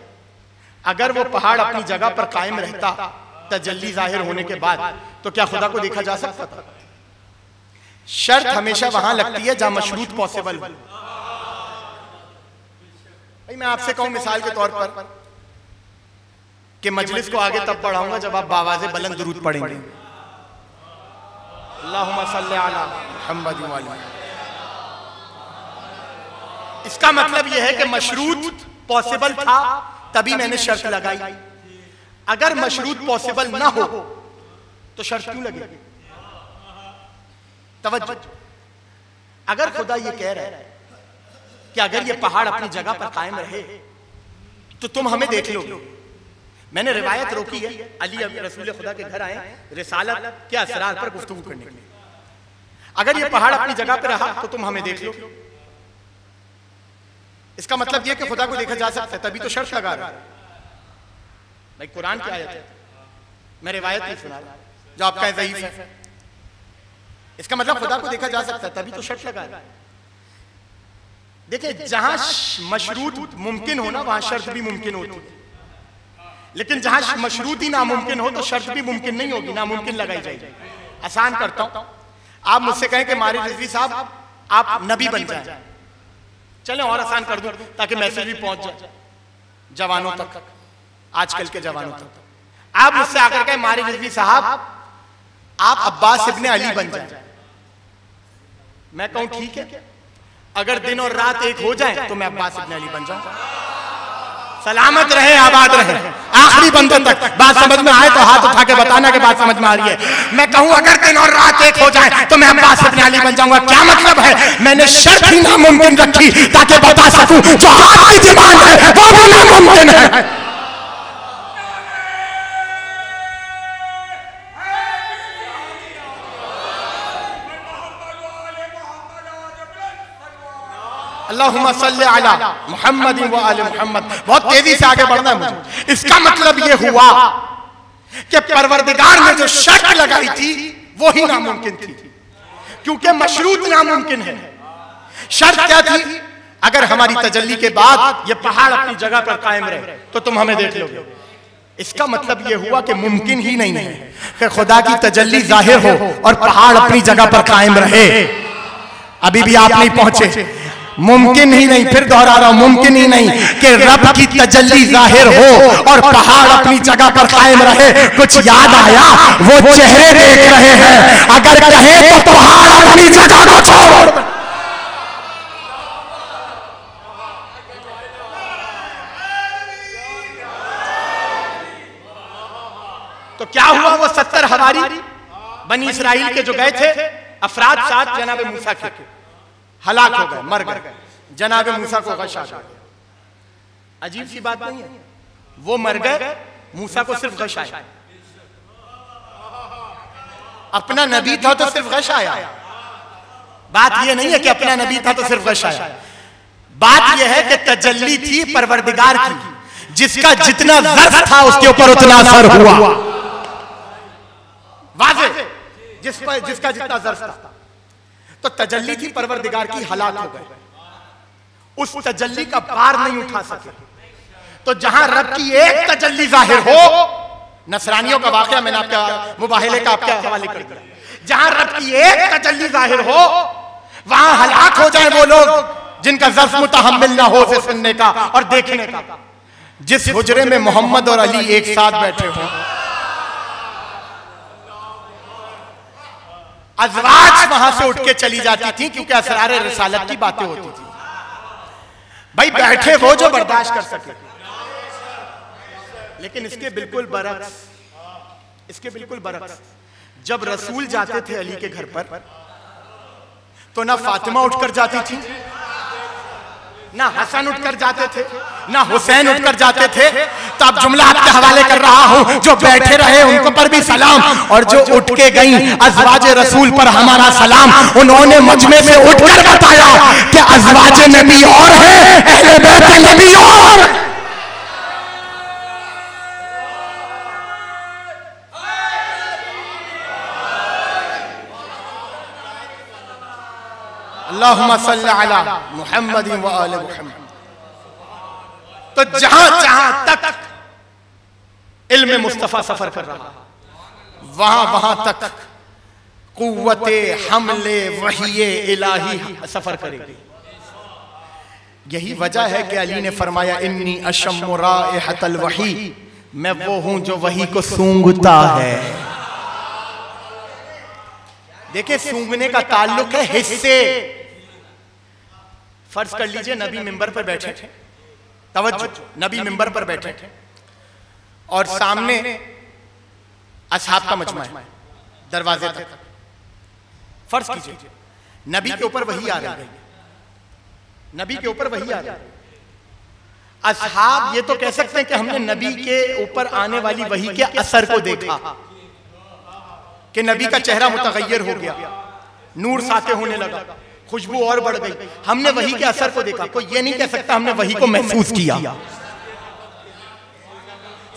अगर वो पहाड़ अपनी जगह पर कायम रहता तजल्ली जाहिर होने के बाद, तो क्या खुदा को देखा जा सकता था? शर्त हमेशा वहां लगती है जहां मशरूत पॉसिबल हो। भाई मैं आपसे कहूं मिसाल के तौर पर कि मजलिस को आगे तब बढ़ाऊंगा जब आप बावाज़े बुलंद दुरूद पढ़ेंगे। अल्लाहुम्मा सल्ली अला मुहम्मद व अली। इसका मतलब यह है कि मशरूत पॉसिबल था तभी मैंने शर्त लगाई। अगर मशरूत पॉसिबल ना हो तो शर्त क्यों लगी? तवज्जो, अगर खुदा ये कह रहा है कि अगर ये पहाड़ अपनी जगह पर कायम रहे तो तुम हमें देख लोगे। मैंने रिवायत रोकी है, अली रसूल खुदा के घर आए रिसालत के असरार पर गुफ्तगू करने के लिए। अगर ये पहाड़ अपनी जगह पर रहा तो तुम हमें देख लो। इसका मतलब यह कि खुदा को देखा जा सकता है, तभी तो शर्त लगा रहा है। भाई कुरान की आयत है, मैं रिवायत नहीं सुना रहा जो आपका ज़ईफ है। इसका मतलब खुदा को देखा जा सकता है, तभी तो शर्त लगा रहा है। देखिए जहां मशरूत मुमकिन हो ना वहां शर्त भी मुमकिन होती है, लेकिन जहां मशरूत ही नामुमकिन हो तो शर्त भी मुमकिन नहीं होगी, नामुमकिन लगाई जाएगी। आसान करता हूं, आप मुझसे कहें कि मारिफ रिजवी साहब आप नबी बन जाए, चलें और आसान कर दूं ताकि मैसेज भी पहुंच जाए जवानों तक, आजकल के जवानों तक। आप मुझसे आकर कहें मारिफ रिजवी साहब आप अब्बास इब्ने अली बन जाए, मैं कहूं ठीक है, अगर दिन और रात एक हो जाए तो मैं अब्बास इब्ने अली बन जाऊं। सलामत रहे, आबाद रहे, आखिरी बंदों तक। बात समझ में आए तो हाथ उठा के बताना कि बात समझ में आ रही है। मैं कहूं अगर दिन और रात एक हो जाए तो मैं अब्बास इब्ने अली बन जाऊंगा। क्या मतलब है? मैंने शर्त ही नामुमकिन रखी ताकि बता सकूं जो हाथ की डिमांड है वो भी नामुमकिन है। अल्लाहुम्मा सल्ली अला मुहम्मद व आले मुहम्मद। बहुत तेजी से आगे बढ़ना है मुझे। इसका मतलब यह हुआ कि परवरदिगार ने जो शर्त लगाई थी वो ही नामुमकिन थी, क्योंकि मशरूत नामुमकिन है। शर्त क्या थी? अगर हमारी तजल्ली के बाद ये पहाड़ अपनी जगह पर कायम रहे तो तुम हमें देख लोगे। इसका मतलब यह हुआ कि मुमकिन ही नहीं है कि खुदा की तजल्ली जाहिर हो और पहाड़ अपनी जगह पर कायम रहे। अभी भी आप नहीं पहुंचे। मुमकिन ही नहीं, फिर दोहरा रहा हूं, मुमकिन ही नहीं कि रब की तजल्ली जाहिर हो और पहाड़ अपनी जगह पर कायम रहे। कुछ याद आया? वो चेहरे देख रहे हैं, अगर कहे तो पहाड़ अपनी जगह को छोड़। तो क्या हुआ? वो 70 हवारी बनी इसराइल के जो गए थे अफराद साथ जनाब मूसा के हलाक हो गए, मर गए। जनाब मूसा को गश आ गया। अजीब सी बात नहीं है, वो मर गए, मूसा को सिर्फ गश आया। अपना नबी था तो सिर्फ गश आया। बात यह नहीं है कि अपना नबी था तो सिर्फ गश आया, बात यह है कि तजल्ली थी परवरदिगार की, जिसका जितना ज़र्फ था उसके ऊपर उतना असर हुआ। वाज़ेह, जिसका जितना ज़र्फ था, तो तजल्ली थी परवरदिगार की, हलाक हो गए। उस तजल्ली का पार नहीं उठा सके। तो जहां रब की एक तजल्ली जाहिर हो, नसरानियों का वाकया मैंने आपका मुबाहिले का आपके हवाले कर दिया, जहां रब की एक तजल्ली जाहिर हो वहां हलाक हो जाए वो लोग जिनका ज़र्फ मुतहम्मिल ना हो उसे सुनने का और देखने का। जिस हुजरे में मोहम्मद और अली एक साथ बैठे हों, अज़वाज वहां से उठ के चली जाती थी, क्योंकि असरार रिसालत की बातें होती थी। भाई बैठे वो जो बर्दाश्त कर सके। लेकिन इसके बिल्कुल बरक्स, जब रसूल जाते थे अली के घर पर, तो ना फातिमा उठकर जाती थी, ना हसन उठकर जाते थे, ना हुसैन उठकर जाते थे। तो अब जुमला आपके हवाले कर रहा हूं, जो बैठे रहे उनको पर भी सलाम, और जो उठ के गई अज़वाज रसूल पर हमारा सलाम। उन्होंने मजमे से उठकर बताया कि अज़वाज नबी और है, अहले बैत नबी और। अल्लाहुम्मा सल्ली अला मुहम्मद व आले मुहम्मद। तो जहां जहां तक इल्म मुस्तफा सफर कर रहा, वहां तक कुव्वते हमले वहीये इलाही सफर करेगी। यही वजह है कि अली ने फरमाया इन्नी अशम्मु राइहतल वही, मैं वो हूं जो वही को सूंघता है। देखिए, सूंघने का ताल्लुक है हिस्से। फर्ज कर लीजिए नबी मिंबर पर बैठे, तवज्जो, नबी मिंबर पर बैठे और सामने असहाब का मजमा है दरवाजे तक। फर्ज कीजिए नबी के ऊपर वही आ रही है, नबी के ऊपर वही आ रही है। असहाब ये तो कह सकते हैं कि हमने नबी के ऊपर आने वाली वही के असर को देखा, कि नबी का चेहरा मुतगय्यर हो गया, नूर साते होने लगा, खुशबू और बढ़ गई। हमने वही के असर को देखा। कोई ये नहीं कह सकता हमने वही को महसूस किया,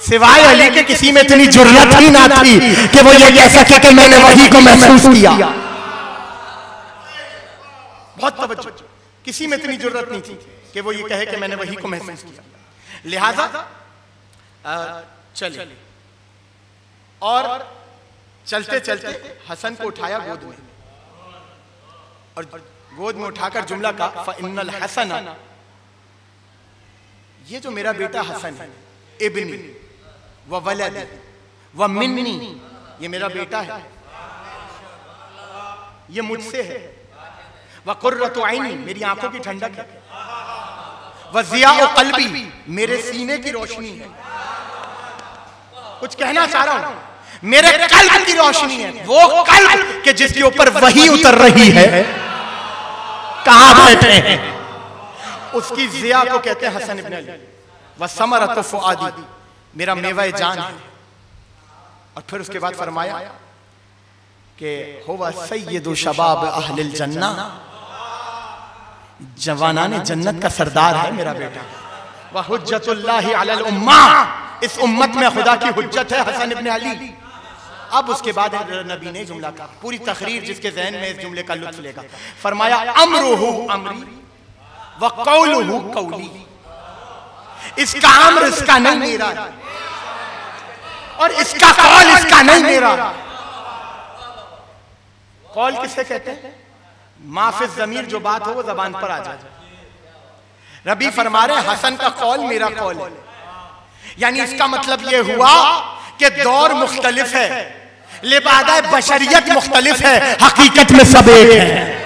सिवाय अली के किसी में इतनी जुर्रत ही ना थी कि वो ये कह सके कि मैंने वही को महसूस किया। बहुत तवज्जो, किसी में इतनी जुर्रत नहीं थी कि वो ये कहे कि मैंने वही को महसूस किया। लिहाजा चले और चलते चलते हसन को उठाया गोद में, और गोद में उठाकर जुमला का फ़इन्नल हसन, ये जो मेरा बेटा हसन है, इब्नी व वलदी व मिन्नी, ये मेरा बेटा है, ये मुझसे है, व कुर्रतु ऐनी, मेरी आंखों की ठंडक है, व ज़ियाउ क़ल्बी, मेरे सीने की रोशनी है। कुछ कहना चाह रहा हूं, मेरे कल्ब की रोशनी है, वो कल्ब के जिसके ऊपर वही उतर रही है, कहां बैठे हैं, उसकी ज़िया को कहते हैं हसन इब्न अली। व समरतु फुआदी, मेरा मेवा जान है। और फिर उसके बाद फरमाया कि हुवा सय्यदु शबाब अहलिल जन्ना, जवानाने जन्नत का सरदार है मेरा बेटा। व हुज्जतुल्लाहि अलल उम्मा, इस उम्मत में खुदा की हुज्जत है हसन इब्न अली। अब उसके बाद नबी ने जुमला का पूरी तकरीर, जिसके ज़हन में इस जुमले का लुत्फ लेगा, फरमाया अम्रुहु अमरी व कौलुहु कौली, इसका अम्र इसका नहीं मेरा, और इसका कौल इसका नहीं मेरा। कौल किसे कहते हैं? माफिज ज़मीर, जो बात हो वो ज़बान पर आ जाए। रबी फरमा रहे हसन का कौल मेरा कौल है, यानी इसका मतलब ये हुआ कि दौर मुख्तलिफ है, लिबादा बशरियत मुख्तलिफ है, हकीकत में सब एक है।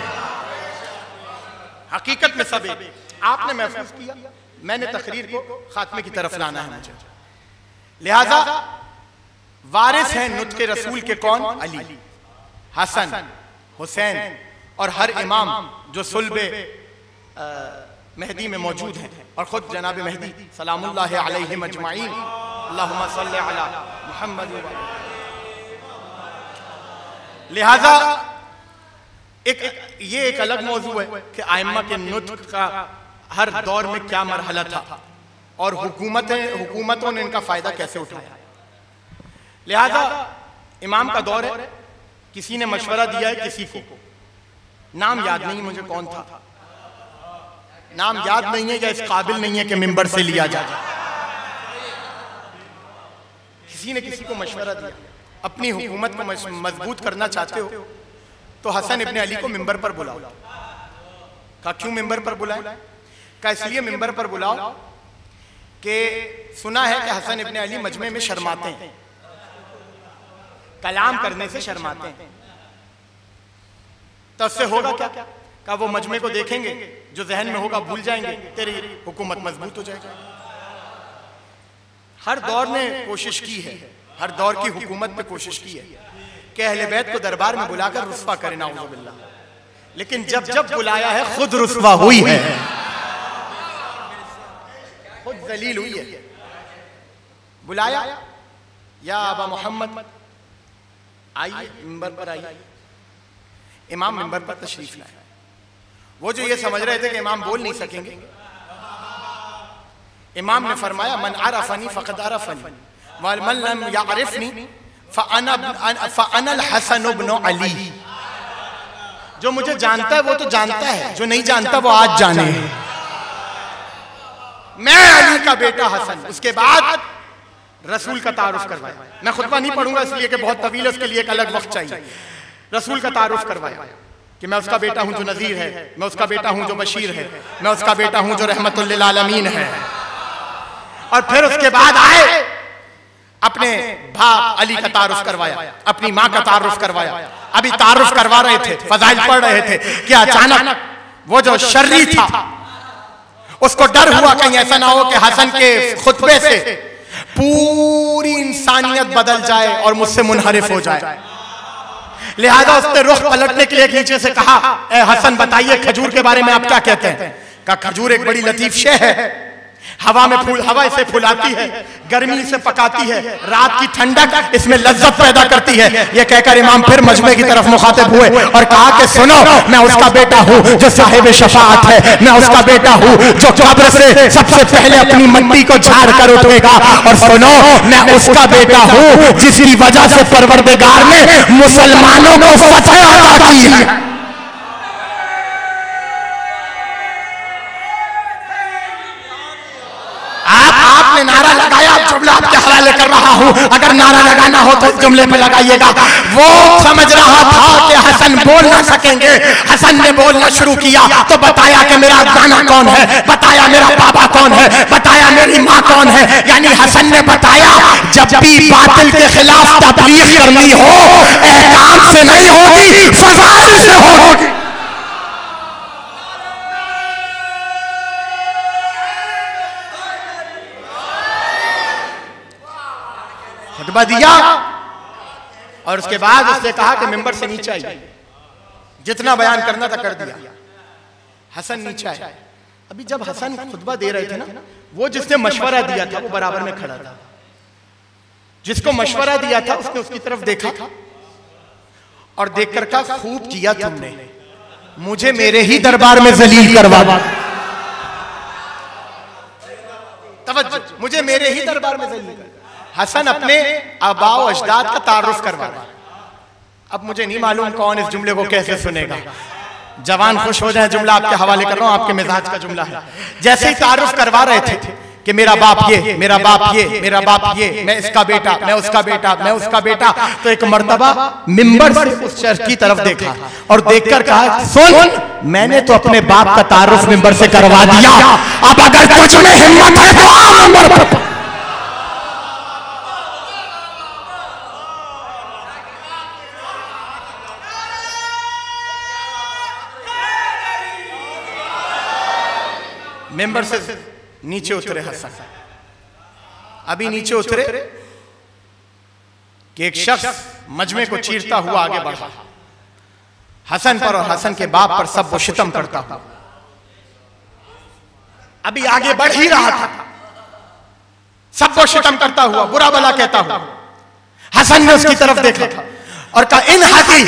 हकीकत में सब एक। आपने महसूस किया, मैंने तकरीर को खात्मे की तरफ लाना है मुझे। लिहाजा वारिस हैं नुत्क़े रसूल के कौन? अली। हसन, हुसैन और हर इमाम जो सुल्बे मेहदी में मौजूद हैं और खुद जनाब मेहदी सलामुल्लाह अलैहिम अजमाइन, अल्लाहुम्मा सल्ली अला मुहम्मद। लिहाजा ये एक अलग मौजू है कि आइम्मा के नुत्क का हर दौर में क्या मरहला था और हुकूमतों ने इनका फायदा कैसे उठाया। लिहाजा इमाम का दौर है, किसी ने मशवरा दिया है किसी को, नाम याद नहीं मुझे कौन था, नाम याद नहीं है या इस काबिल नहीं है कि मिंबर से लिया जाए। किसी ने किसी को मशवरा दिया, अपनी हुकूमत को मजबूत करना चाहते हो तो हसन इब्ने अली को मिंबर पर बुलाओ। कहा क्यों मिंबर पर बुलाए? कहा इसलिए मिंबर पर बुलाओ कि सुना है कि हसन इब्ने अली मजमे में शर्माते हैं, कलाम करने से शर्माते हैं, तो उससे होगा क्या? कहा वो मजमे को देखेंगे, जो जहन में होगा भूल जाएंगे, तेरी हुकूमत मजबूत हो जाएगी। हर दौर ने कोशिश की है, हर दौर की हुकूमत में कोशिश की है कि अहले बैत को दरबार में बुलाकर रुस्वा करे, नाउज़ु बिल्लाह, लेकिन जब जब बुलाया है खुद रुस्वा हुई है, खुद जलील हुई है। बुलाया, या अबा मोहम्मद आइए मिंबर पर आइए। इमाम मिंबर पर तशरीफ लाए। वो जो ये समझ रहे थे कि इमाम बोल नहीं सकेंगे, इमाम ने फरमाया मन आरफनी फ़क़द आरफनी व मन लम यारिफनी फ़अनल हसन इब्न अली। जो मुझे जानता है वो तो जानता है, जो नहीं जानता वो आज जाने। मैं अली का बेटा हसन। उसके बाद रसूल का तारुफ करवाया। मैं खुतबा नहीं पढ़ूंगा इसलिए कि बहुत तवील है, उसके लिए एक अलग वक्त चाहिए। रसूल का तारुफ करवाया कि मैं उसका बेटा हूं जो नज़ीर है, मैं उसका बेटा हूं जो बशीर है, मैं उसका बेटा हूं जो रहमतुल लिल आलमीन है। और फिर उसके बाद आए अपने बाप अली का तारुफ करवाया, अपनी माँ का तारुफ करवाया। अभी तारुफ करवा रहे थे, फजाइल पढ़ रहे थे कि अचानक वो जो शर्री था उसको डर हुआ कहीं ऐसा ना हो कि हसन के खुतबे से पूरी इंसानियत बदल जाए और मुझसे मुनहरिफ हो जाए। लिहाजा उसने रुख पलटने के लिए नीचे से कहा, ए हसन बताइए खजूर के बारे में आप क्या कहते हैं? कहा खजूर एक बड़ी लतीफ शे है, हवा में हवा इसे फुलाती है, गर्मी इसे पकाती है, रात की ठंडक इसमें लज्जत पैदा करती है। ये कहकर इमाम फिर मजमे की तरफ मुखातिब हुए और कहा कि सुनो, मैं उसका बेटा हूँ जो साहिब शफाअत है, मैं उसका बेटा हूँ जो कब्र से सबसे पहले अपनी मट्टी को झाड़ कर उठेगा, और सुनो मैं उसका बेटा हूँ जिसकी वजह से परवरदिगार ने मुसलमानों को फतह अता की है। आपने नारा लगाया, अब जुमला आपके हवाले कर रहा हूं, अगर नारा लगाना हो तो जुमले पे लगाइएगा। वो समझ रहा था कि हसन बोल ना सकेंगे, हसन ने बोलना शुरू किया तो बताया कि मेरा नाना कौन है, बताया मेरा पापा कौन है, बताया मेरी माँ कौन है। यानी हसन ने बताया जब भी बातिल के खिलाफ तबलीग करनी हो एहकाम से नहीं होगी, फज़ाइल से होगी। खुतबा दिया और उसके बाद उसने कहा कि मिंबर से नीचे आइए, जितना बयान करना था कर दिया। हसन नीचे आया। अभी जब हसन खुतबा दे रहे थे ना, वो जिसने मशवरा दिया था वो बराबर में खड़ा था। जिसको मशवरा दिया था उसने उसकी तरफ देखा और देखकर कहा खूब किया तुमने, मुझे मेरे ही दरबार में जलील करवा। तवज्जो, मुझे मेरे ही दरबार में जलील करवा। हसन अपने आबाओ अजदाद का तारुफ करवा रहा। अब मुझे नहीं मालूम कौन इस जुमले को कैसे सुनेगा। जवान खुश हो जाए, जुमला आपके हवाले कर रहा हूं, आपके मिजाज का जुमला है। जैसे ही तारुफ करवा रहे थे कि मेरा बाप ये, मेरा बाप ये, मेरा बाप ये, मैं इसका बेटा, मैं उसका बेटा, मैं उसका बेटा, तो एक मर्तबा मिंबर से उस शख्स की तरफ देखा और देखकर कहा सुन, मैंने तो अपने बाप का तारुफ मिंबर से करवा दिया, अब अगर तुझ में हिम्मत है तो आ मिंबर पर। मेंबर से नीचे उतरे हसन। अभी नीचे उतरे कि एक शख्स मजमे को चीरता हुआ आगे बढ़ा हसन पर और हसन के बाप पर सब वो शितम करता हुआ अभी आगे बढ़ ही रहा था, सब वो शितम करता हुआ, बुरा भला कहता हुआ। हसन ने उसकी तरफ देखा और कहा, इन हाथी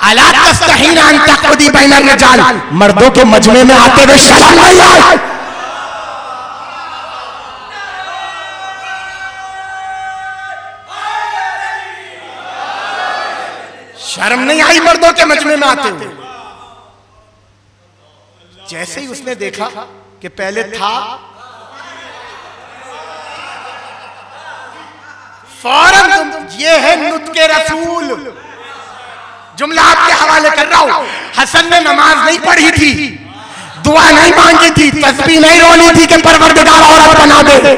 अला तस्तहीन अन तक़दी बैन रिजाल, मर्दों के मजमे में आते हुए शर्म नहीं आई? शर्म नहीं आई मर्दों के मजमे में आते हुए? जैसे ही उसने देखा कि पहले था, फौरन ये है नुत्के रसूल, जुमला आपके हवाले कर रहा हूं। हसन ने नमाज नहीं पढ़ी थी, दुआ नहीं मांगी थी, तस्बीह नहीं रोनी थी कि परवरदिगार औरत बना दे।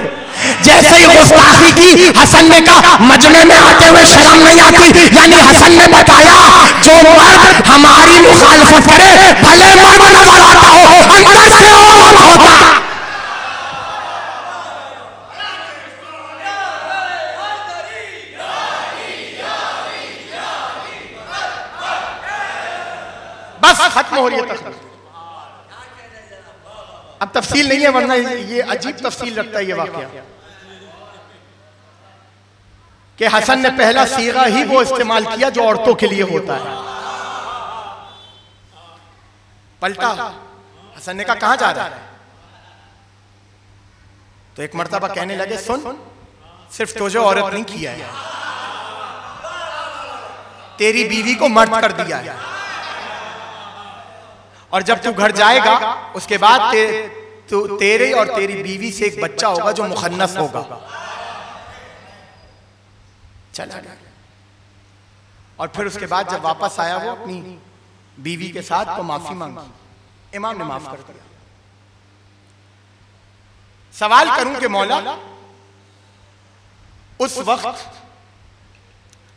जैसे ही गुस्ताखी की, हसन ने कहा मजमे में आते हुए शर्म नहीं आती? यानी हसन ने बताया जो मर्द हमारी मुखालफत करे भले मर्द नजर आता हो, अंदर से औरत होता। बस खत्म हो रही है तकरीर। अब तफसील नहीं है, वरना ये अजीब तफसील लगता है ये वाकया कि हसन ने पहला सीगा ही वो इस्तेमाल किया जो औरतों के लिए होता है। पलटा, हसन ने कहा कहां जा रहा है? तो एक मर्तबा कहने लगे, सुन, सिर्फ तुझे औरत नहीं किया है, तेरी बीवी को मर्द कर दिया है। और जब तू घर जाएगा उसके बाद तेरे और तेरी बीवी से एक बच्चा होगा जो मुखन्नस होगा। चला गया। और फिर उसके बाद जब वापस आया वो अपनी बीवी के साथ, तो माफी मांगी, इमाम ने माफ कर दिया। सवाल करूं कि मौला उस वक्त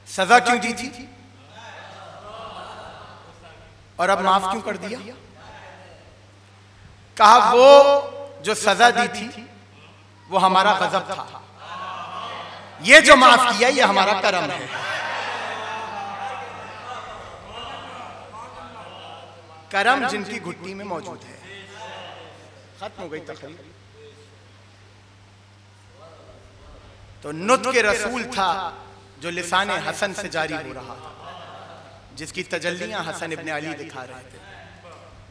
सजा क्यों दी थी और अब माफ क्यों कर दिया? कहा वो जो सजा दी थी वो हमारा गजब था, ये जो माफ किया ये हमारा करम है। करम जिनकी घुट्टी में मौजूद है। खत्म हो गई तकरीर। तो नुत्के रसूल था जो लिसाने हसन से जारी हो रहा था, जिसकी तजल्लियां हसन इब्न अली दिखा रहे थे।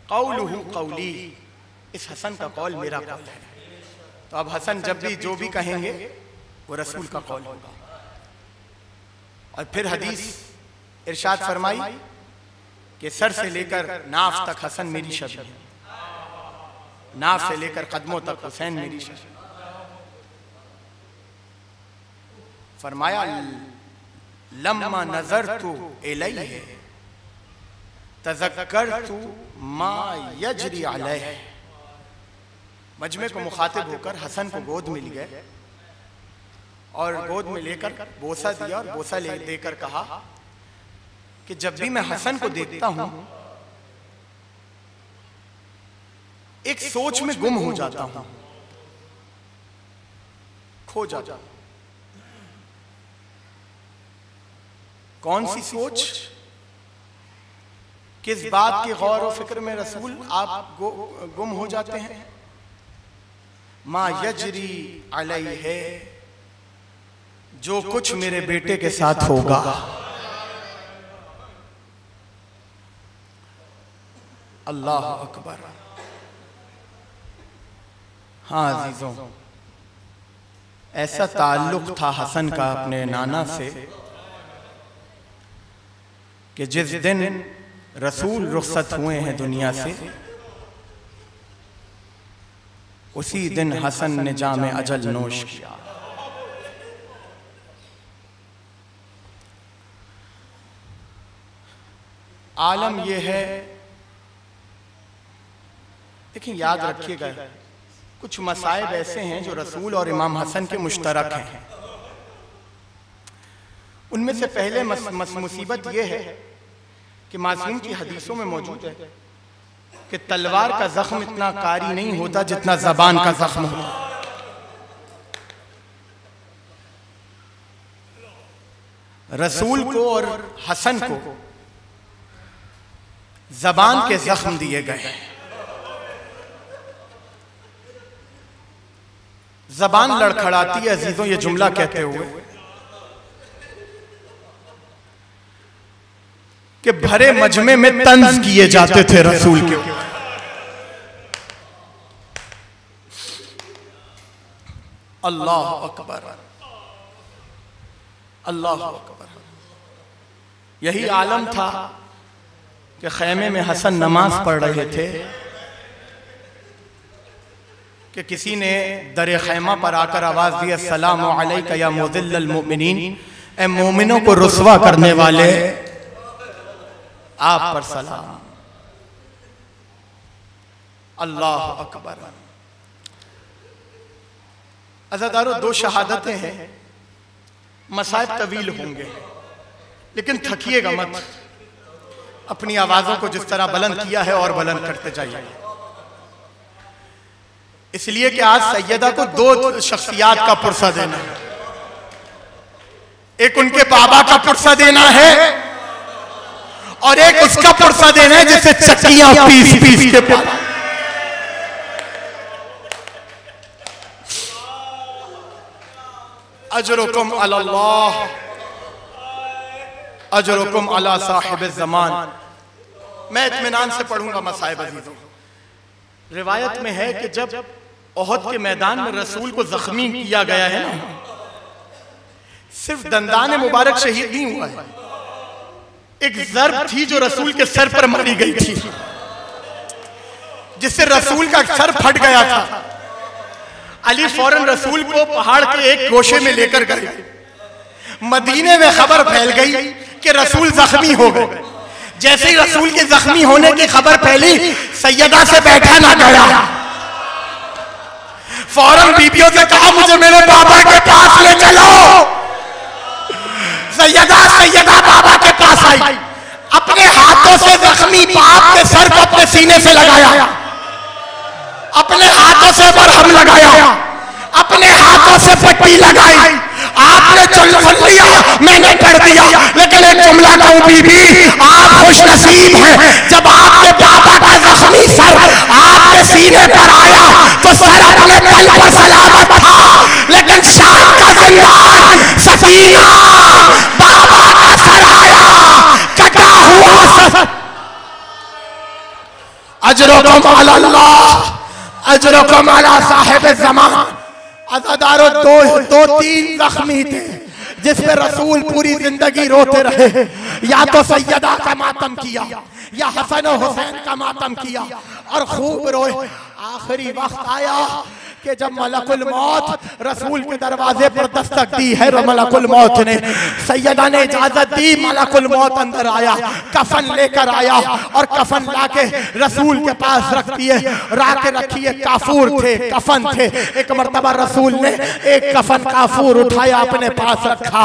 कौलुहु कौली, इस हसन का कौल मेरा कौल है। तो अब हसन जब भी जो भी कहेंगे वो रसूल का कौल होगा। और फिर हदीस इरशाद फरमाई कि सर से लेकर नाफ तक हसन मेरी शबीह है, नाफ से लेकर कदमों तक हुसैन मेरी शबीह। फरमाया लम्मा नज़रतु इलैहि तज़क्करतु मा यजरी अलैहि। मजमे को मुखातिब होकर हसन को गोद में लिए और गोद में लेकर बोसा दिया और बोसा देकर कहा कि जब भी मैं हसन को देखता हूं एक सोच में गुम हो जाता हूं, खो जाता हूं। कौन सी सोच? किस बात के गौर और फिक्र में रसूल आप गुम हो जाते हैं? मा यजरी अलैहि, जो कुछ मेरे बेटे के साथ होगा। अल्लाह अकबर। हाँ अजीजों, ऐसा ताल्लुक था हसन का अपने नाना से कि जिस दिन रसूल रुखसत हुए हैं दुनिया से, उसी दिन हसन ने जामे अजल नोश किया। आलम यह है, देखिए याद रखिएगा, कुछ मसाइब ऐसे हैं जो रसूल और इमाम हसन के मुश्तरक हैं। उनमें से पहले मुसीबत यह है कि मासूम की हदीसों में मौजूद है कि तलवार का जख्म इतना कारी नहीं होता जितना जबान का जख्म होता। रसूल को और हसन को जबान के जख्म दिए गए। जबान लड़खड़ाती है अजीजों ये जुमला कहते हुए कि भरे मजमे में तंज किए जाते थे रसूल के ऊपर। अल्लाह अकबर, अल्लाह अकबर। यही आलम था कि खैमे में हसन नमाज पढ़ रहे थे कि किसी ने दरे खैमा पर आकर आवाज दी, अस्सलामु अलैका या मुज़िल्लल मुमिनीन, ए मोमिनों को रुस्वा करने वाले आप पर सलाम। अल्लाह अकबर। अज़ादारों, दो शहादतें हैं, मसाइब तवील होंगे लेकिन थकिएगा मत। अपनी आवाजों को जिस तरह बुलंद किया है और बुलंद करते जाइए, इसलिए कि आज सैयदा को दो शख्सियात का पुरसा देना है। एक उनके बाबा का पुरसा देना है और एक उसका पुरसा देना है जिसे चक्कियां पीस पीस के पास। अजरुकुम अल्लाह, अजरुकुम अला साहिब ज़मान। मैं इत्मीनान से पढ़ूंगा मसाइब अजीजों। रिवायत में है कि जब ओहद के मैदान में रसूल को जख्मी किया गया है ना, सिर्फ दंदान मुबारक शहीद नहीं हुआ है, एक ज़र्ब थी जो रसूल के सर पर मारी गई थी, जिससे रसूल का सर फट गया था। अली फौरन रसूल को पहाड़ के एक गोशे में लेकर गए। मदीने में खबर फैल गई कि रसूल जख्मी हो गए। जैसे ही रसूल के जख्मी होने की खबर फैली, सैयदा से बैठा ना गया, फौरन बीबियों से कहा मुझे मेरे बाबा के पास ले चलो। सैयदा बाबा के पास आई, अपने हाथों से जख्मी बाप के सर को अपने सीने से लगाया, अपने हाथों से मरहम लगाया, अपने हाथों से पट्टी लगाई। आपने सुन लिया, मैंने कर दिया, लेकिन एक जुमला कहूं बीबी, आप खुश नसीब हैं। जब आपके बाबा का जख्मी सर आपके सीने पर आया तो सर अपने तल पर सलामत था, लेकिन शाम का जिंदान सफीना बाबा का सर आया कटा हुआ सर। अजरुकुम अल्लाह, अजरुकुम अला साहिब ज़मान। अज़ादारों, दो तीन जख्मी थे जिस पे रसूल पूरी जिंदगी रोते रहे। या तो सैयदा का मातम किया या हसन और हुसैन का मातम किया और खूब रोए। आखिरी वक्त आया कि जब मलकुल मौत रसूल के दरवाजे पर दस्तक दी है, मलकुल मौत ने, सैयदा ने इजाजत दी, मलकुल मौत अंदर आया, कफन लेकर आया और कफन लाके रसूल के पास रख दिए। राके रखिए, काफूर थे, कफन थे। एक मर्तबा रसूल ने एक कफन काफूर उठाया, अपने पास रखा,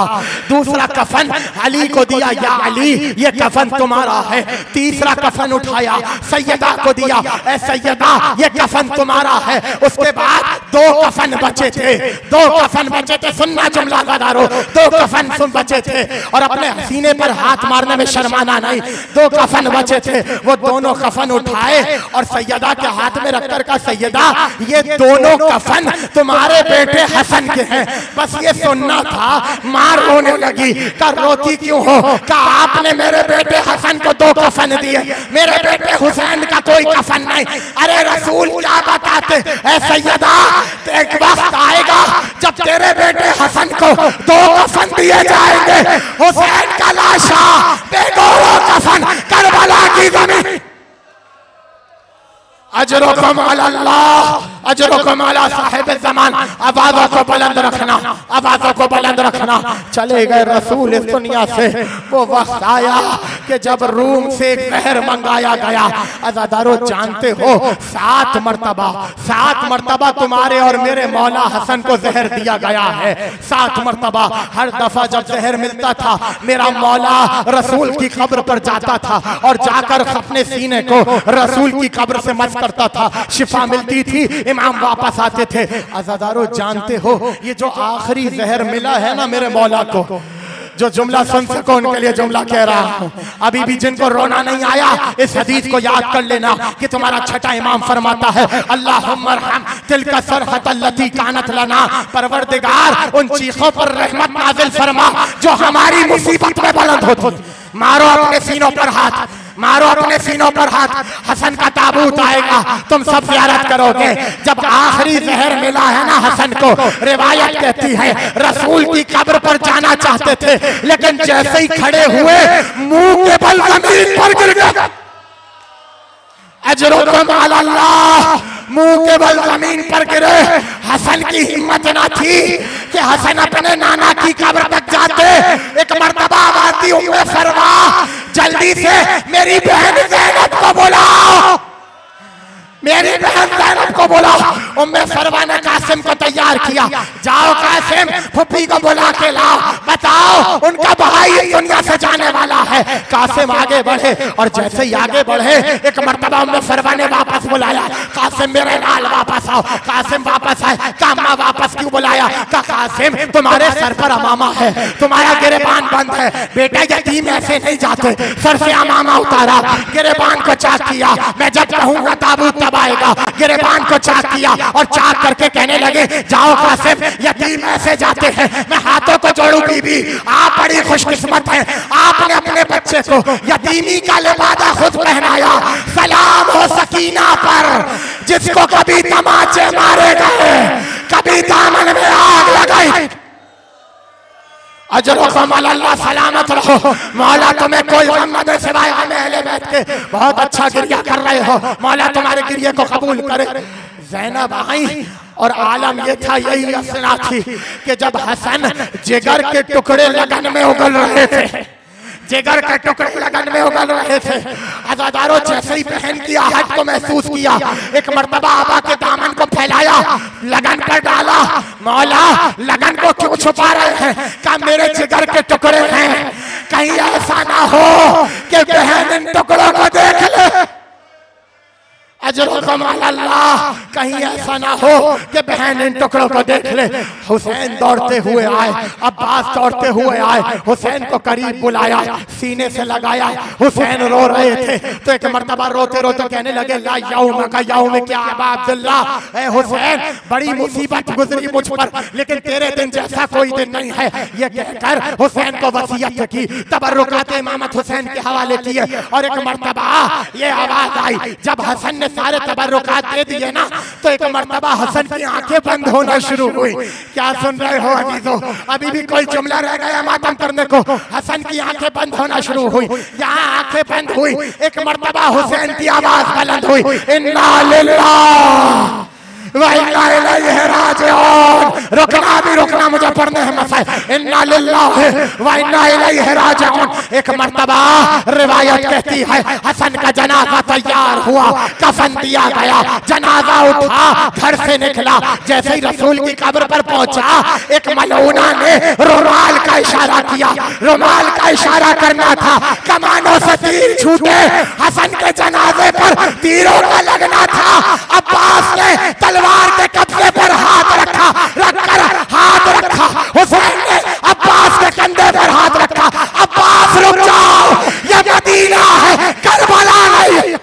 दूसरा कफन अली को दिया, या अली ये कफन तुम्हारा है। तीसरा कफन उठाया, सैयदा को दिया, ए सैयदा ये कफन तुम्हारा है। उसके बाद दो कफन बचे थे, दो कफन बचे थे। सुनना जुमला गदारो, दो कफन बचे थे और अपने सीने पर हाथ मारने में शर्माना नहीं। दो कफन बचे थे, वो दोनों कफन उठाए और सैयदा के हाथ में रखकर कहा, सैयदा ये दोनों कफन तुम्हारे बेटे हसन के हैं। बस ये सुनना था। मार रोने लगी, कर रोती क्यों हो? कहा आपने मेरे बेटे हसन को दो कफन दिए, मेरे बेटे हुसैन का कोई कफन नहीं। अरे रसूल क्या बताते, ऐ सैयदा एक वक्त आएगा जब तेरे बेटे हसन को दो कफन दिए जाएंगे, हुसैन का लाशा बेगौरों कफन करबला की जमीन। अजरुकुम अल्लाह, अजरुकुम अला साहिब ज़मान। आवाज़ों को बुलंद रखना, आवाज़ों को बुलंद रखना। चले गए रसूल इस दुनिया से। वो वक्त आया कि जब रूम से जहर मंगाया गया। अज़ादारों, जानते हो 7 मरतबा तुम्हारे और मेरे मौला हसन को जहर दिया गया है। 7 मरतबा। हर दफा जब जहर मिलता था, मेरा मौला रसूल की कब्र पर जाता था और जाकर अपने सीने को रसूल की कब्र से मस करता था, शिफा मिलती थी, इमाम वापस आते थे। अज़ादारों, जानते हो ये जो आखिरी जहर मिला है ना मेरे मौला को, जो जुमला सुन सको उनके लिए जुमला कह रहा हूँ। अभी भी जिनको रोना नहीं आया इस हदीस को याद कर लेना कि तुम्हारा छठा इमाम फरमाता है अल्लाहुम्मा रहम तिलका सरहतल्लती कानत लना, परवरदिगार उन चीखों पर रहमत नाजिल फरमा जो हमारी मुसीबत में बुलंद होती। मारो अपने सीनों पर हाथ, मारो अपने सीनों पर हाथ। हसन का ताबूत आएगा, तुम सब ज़ियारत करोगे। जब आखिरी जहर मिला है ना हसन को, रिवायत कहती है रसूल की कब्र पर जाना चाहते थे, लेकिन जैसे ही खड़े हुए मुंह के बल जमीन पर गिर गए। अजरुकुम अल्लाह, मुंह के बल जमीन पर गिरे। हसन की हिम्मत ना थी कि हसन अपने नाना की कब्र तक जाते। एक मर्तबा आती उम्मे फरवा, जल्दी से मेरी बहन ज़ैनब को बुलाओ, मेरी बहन ज़ैनब को बुलाओ। उम्मे फरवा ने कासिम को तैयार किया, जाओ कासिम फुफी को बुला के लाओ, बताओ उनका भाई दुनिया से जाने वाला है। कासिम आगे बढ़े और जैसे ही आगे बढ़े एक मर्तबा उम्मे फरवा ने वापस बुलाया, कासिम मेरे लाल वापस आओ। कासिम वापस आए, कामा वापस क्यों बुलाया? कासिम तुम्हारे सर पर अमामा है, तुम्हारा गिरेबान बंद है। बेटा यतीम ऐसे नहीं जाते। सर से अमामा उतारा, गिरेबान को चाक किया, मैं जब कहूँगा ताबूत आएगा। गिरेबान को चाक किया और चाक करके कहने लगे जाओ कासिम, यतीम ऐसे जाते हैं। मैं हाथों को जोड़ू बीबी, आप बड़ी खुशकिस्मत हैं, आपने अपने बच्चे को यतीमी का लिबादा खुद पहनाया। सलाम हो सकीना पर जिसको कभी तमाचे मारे गए, कभी दामन में आग लगाई। अजरुकुम अल्लाह, सलामत रहो। मौला तुम्हें कोई गम न दे सिवाय हमें अहले बैत के। बहुत अच्छा गिरिया कर रहे हो, मौला तुम्हारे गिरिये को कबूल करे। ज़ैनब आई और आलम ये था, यही असना थी कि जब हसन जिगर के टुकड़े लगन में उगल रहे थे, जिगर के टुकड़े लगन में उगल रहे थे। अज़ादारों जैसे ही बहन की आहट को महसूस किया, एक मर्तबा आबा के दामन को फैलाया, लगन पर डाला। मौला लगन को क्यों छुपा रहे हैं? क्या मेरे जिगर के टुकड़े हैं? कहीं ऐसा ना हो कि बहन इन टुकड़ों को देख ले। अजरुकुम अल्लाह, कहीं ऐसा ना हो कि बहन इन टुकड़ों को देख ले। हुसैन दौड़ते हुए आए, अब्बास दौड़ते हुए आए, हुसैन को करीब बुलाया, सीने से लगाया। हुसैन रो रहे थे तो एक मर्तबा रोते रोते कहने लगे ला यौम का यौम क्या अबा अब्दुल्ला, ए हुसैन बड़ी मुसीबत गुजरी मुझ पर, लेकिन तेरे दिन जैसा कोई दिन नहीं है। ये कहकर हुसैन को वसीयत की, तबर्रुकात इमामत हुसैन के हवाले किए। और एक मर्तबा ये आवाज आई, जब हसन ने सारे तबर्रुकात दे दिए ना, तो एक मर्तबा हसन की आंखें बंद होना शुरू हुई। क्या सुन रहे हो अजीजों? अभी भी कोई जुमला रह गया मातम करने को। हसन की आंखें बंद होना शुरू हुई। यहाँ आंखें बंद हुई, एक मर्तबा हुसैन की आवाज बुलंद हुई, इन्ना लिल्लाह व इन्ना इलैहि राजिऊन। रुकना भी रुकना, मुझे पढ़ने हैं मसाइल। इन्ना लिल्लाहि व इन्ना इलैहि राजिऊन। एक मर्तबा रिवायत कहती है हसन का जनाजा तैयार हुआ, कफन दिया गया, जनाजा उठा, घर से निकला। जैसे ही रसूल की कब्र पर पहुंचा, एक मलऊना ने रुमाल का इशारा किया। रुमाल का इशारा करना था, कमानों से तीर छूटे, हसन के जनाजे पर तीरों का लगना था। अब्बास ने तलवार के कब्जे पर हाथ रखा, रखकर हाथ रखा। हुसैन ने अब्बास के कंधे पर हाथ रखा। अब्बास रुक जाओ, ये मदीना है, करबला नहीं।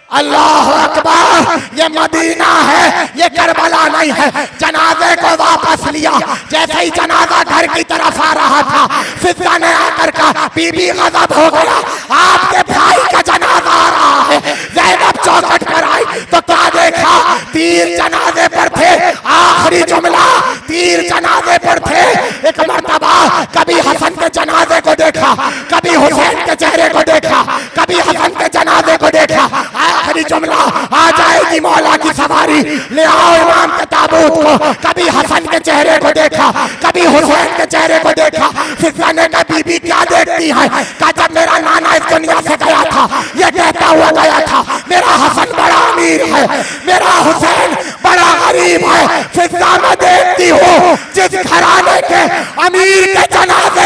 अल्लाह अकबर, ये मदीना है, ये करबला नहीं है। जनाजे को वापस लिया। जैसे ही जनाजा घर की तरफ आ रहा था, फिजा ने आकर कहा बीबी गजब हो गया, आपके भाई का जनाजा आ रहा है। ज़ैनब चौखट पर आई तो क्या देखा? तीर जनाजे पर थे। आखिरी जुमला, तीर जनाजे पर थे। एक मर्तबा कभी हसन के जनाजे को देखा, कभी हुसैन के चेहरे को देखा, कभी हसन के जनाजे को देखा। आखिरी जुमला, आ जाएगी मौला की सवारी, ले आओ इमाम के ताबूत को। कभी हसन के चेहरे को देखा, कभी हुसैन के चेहरे को देखा। फिजा ने कहा बीबी क्या देखती है? कहा जब मेरा नाना इस दुनिया से गया था, ये कहता हुआ गया था मेरा हसन बड़ा अमीर है, मेरा हुसैन बड़ा गरीब है। फिजा में देखती हूँ जिस घराने के अमीर के जनाजे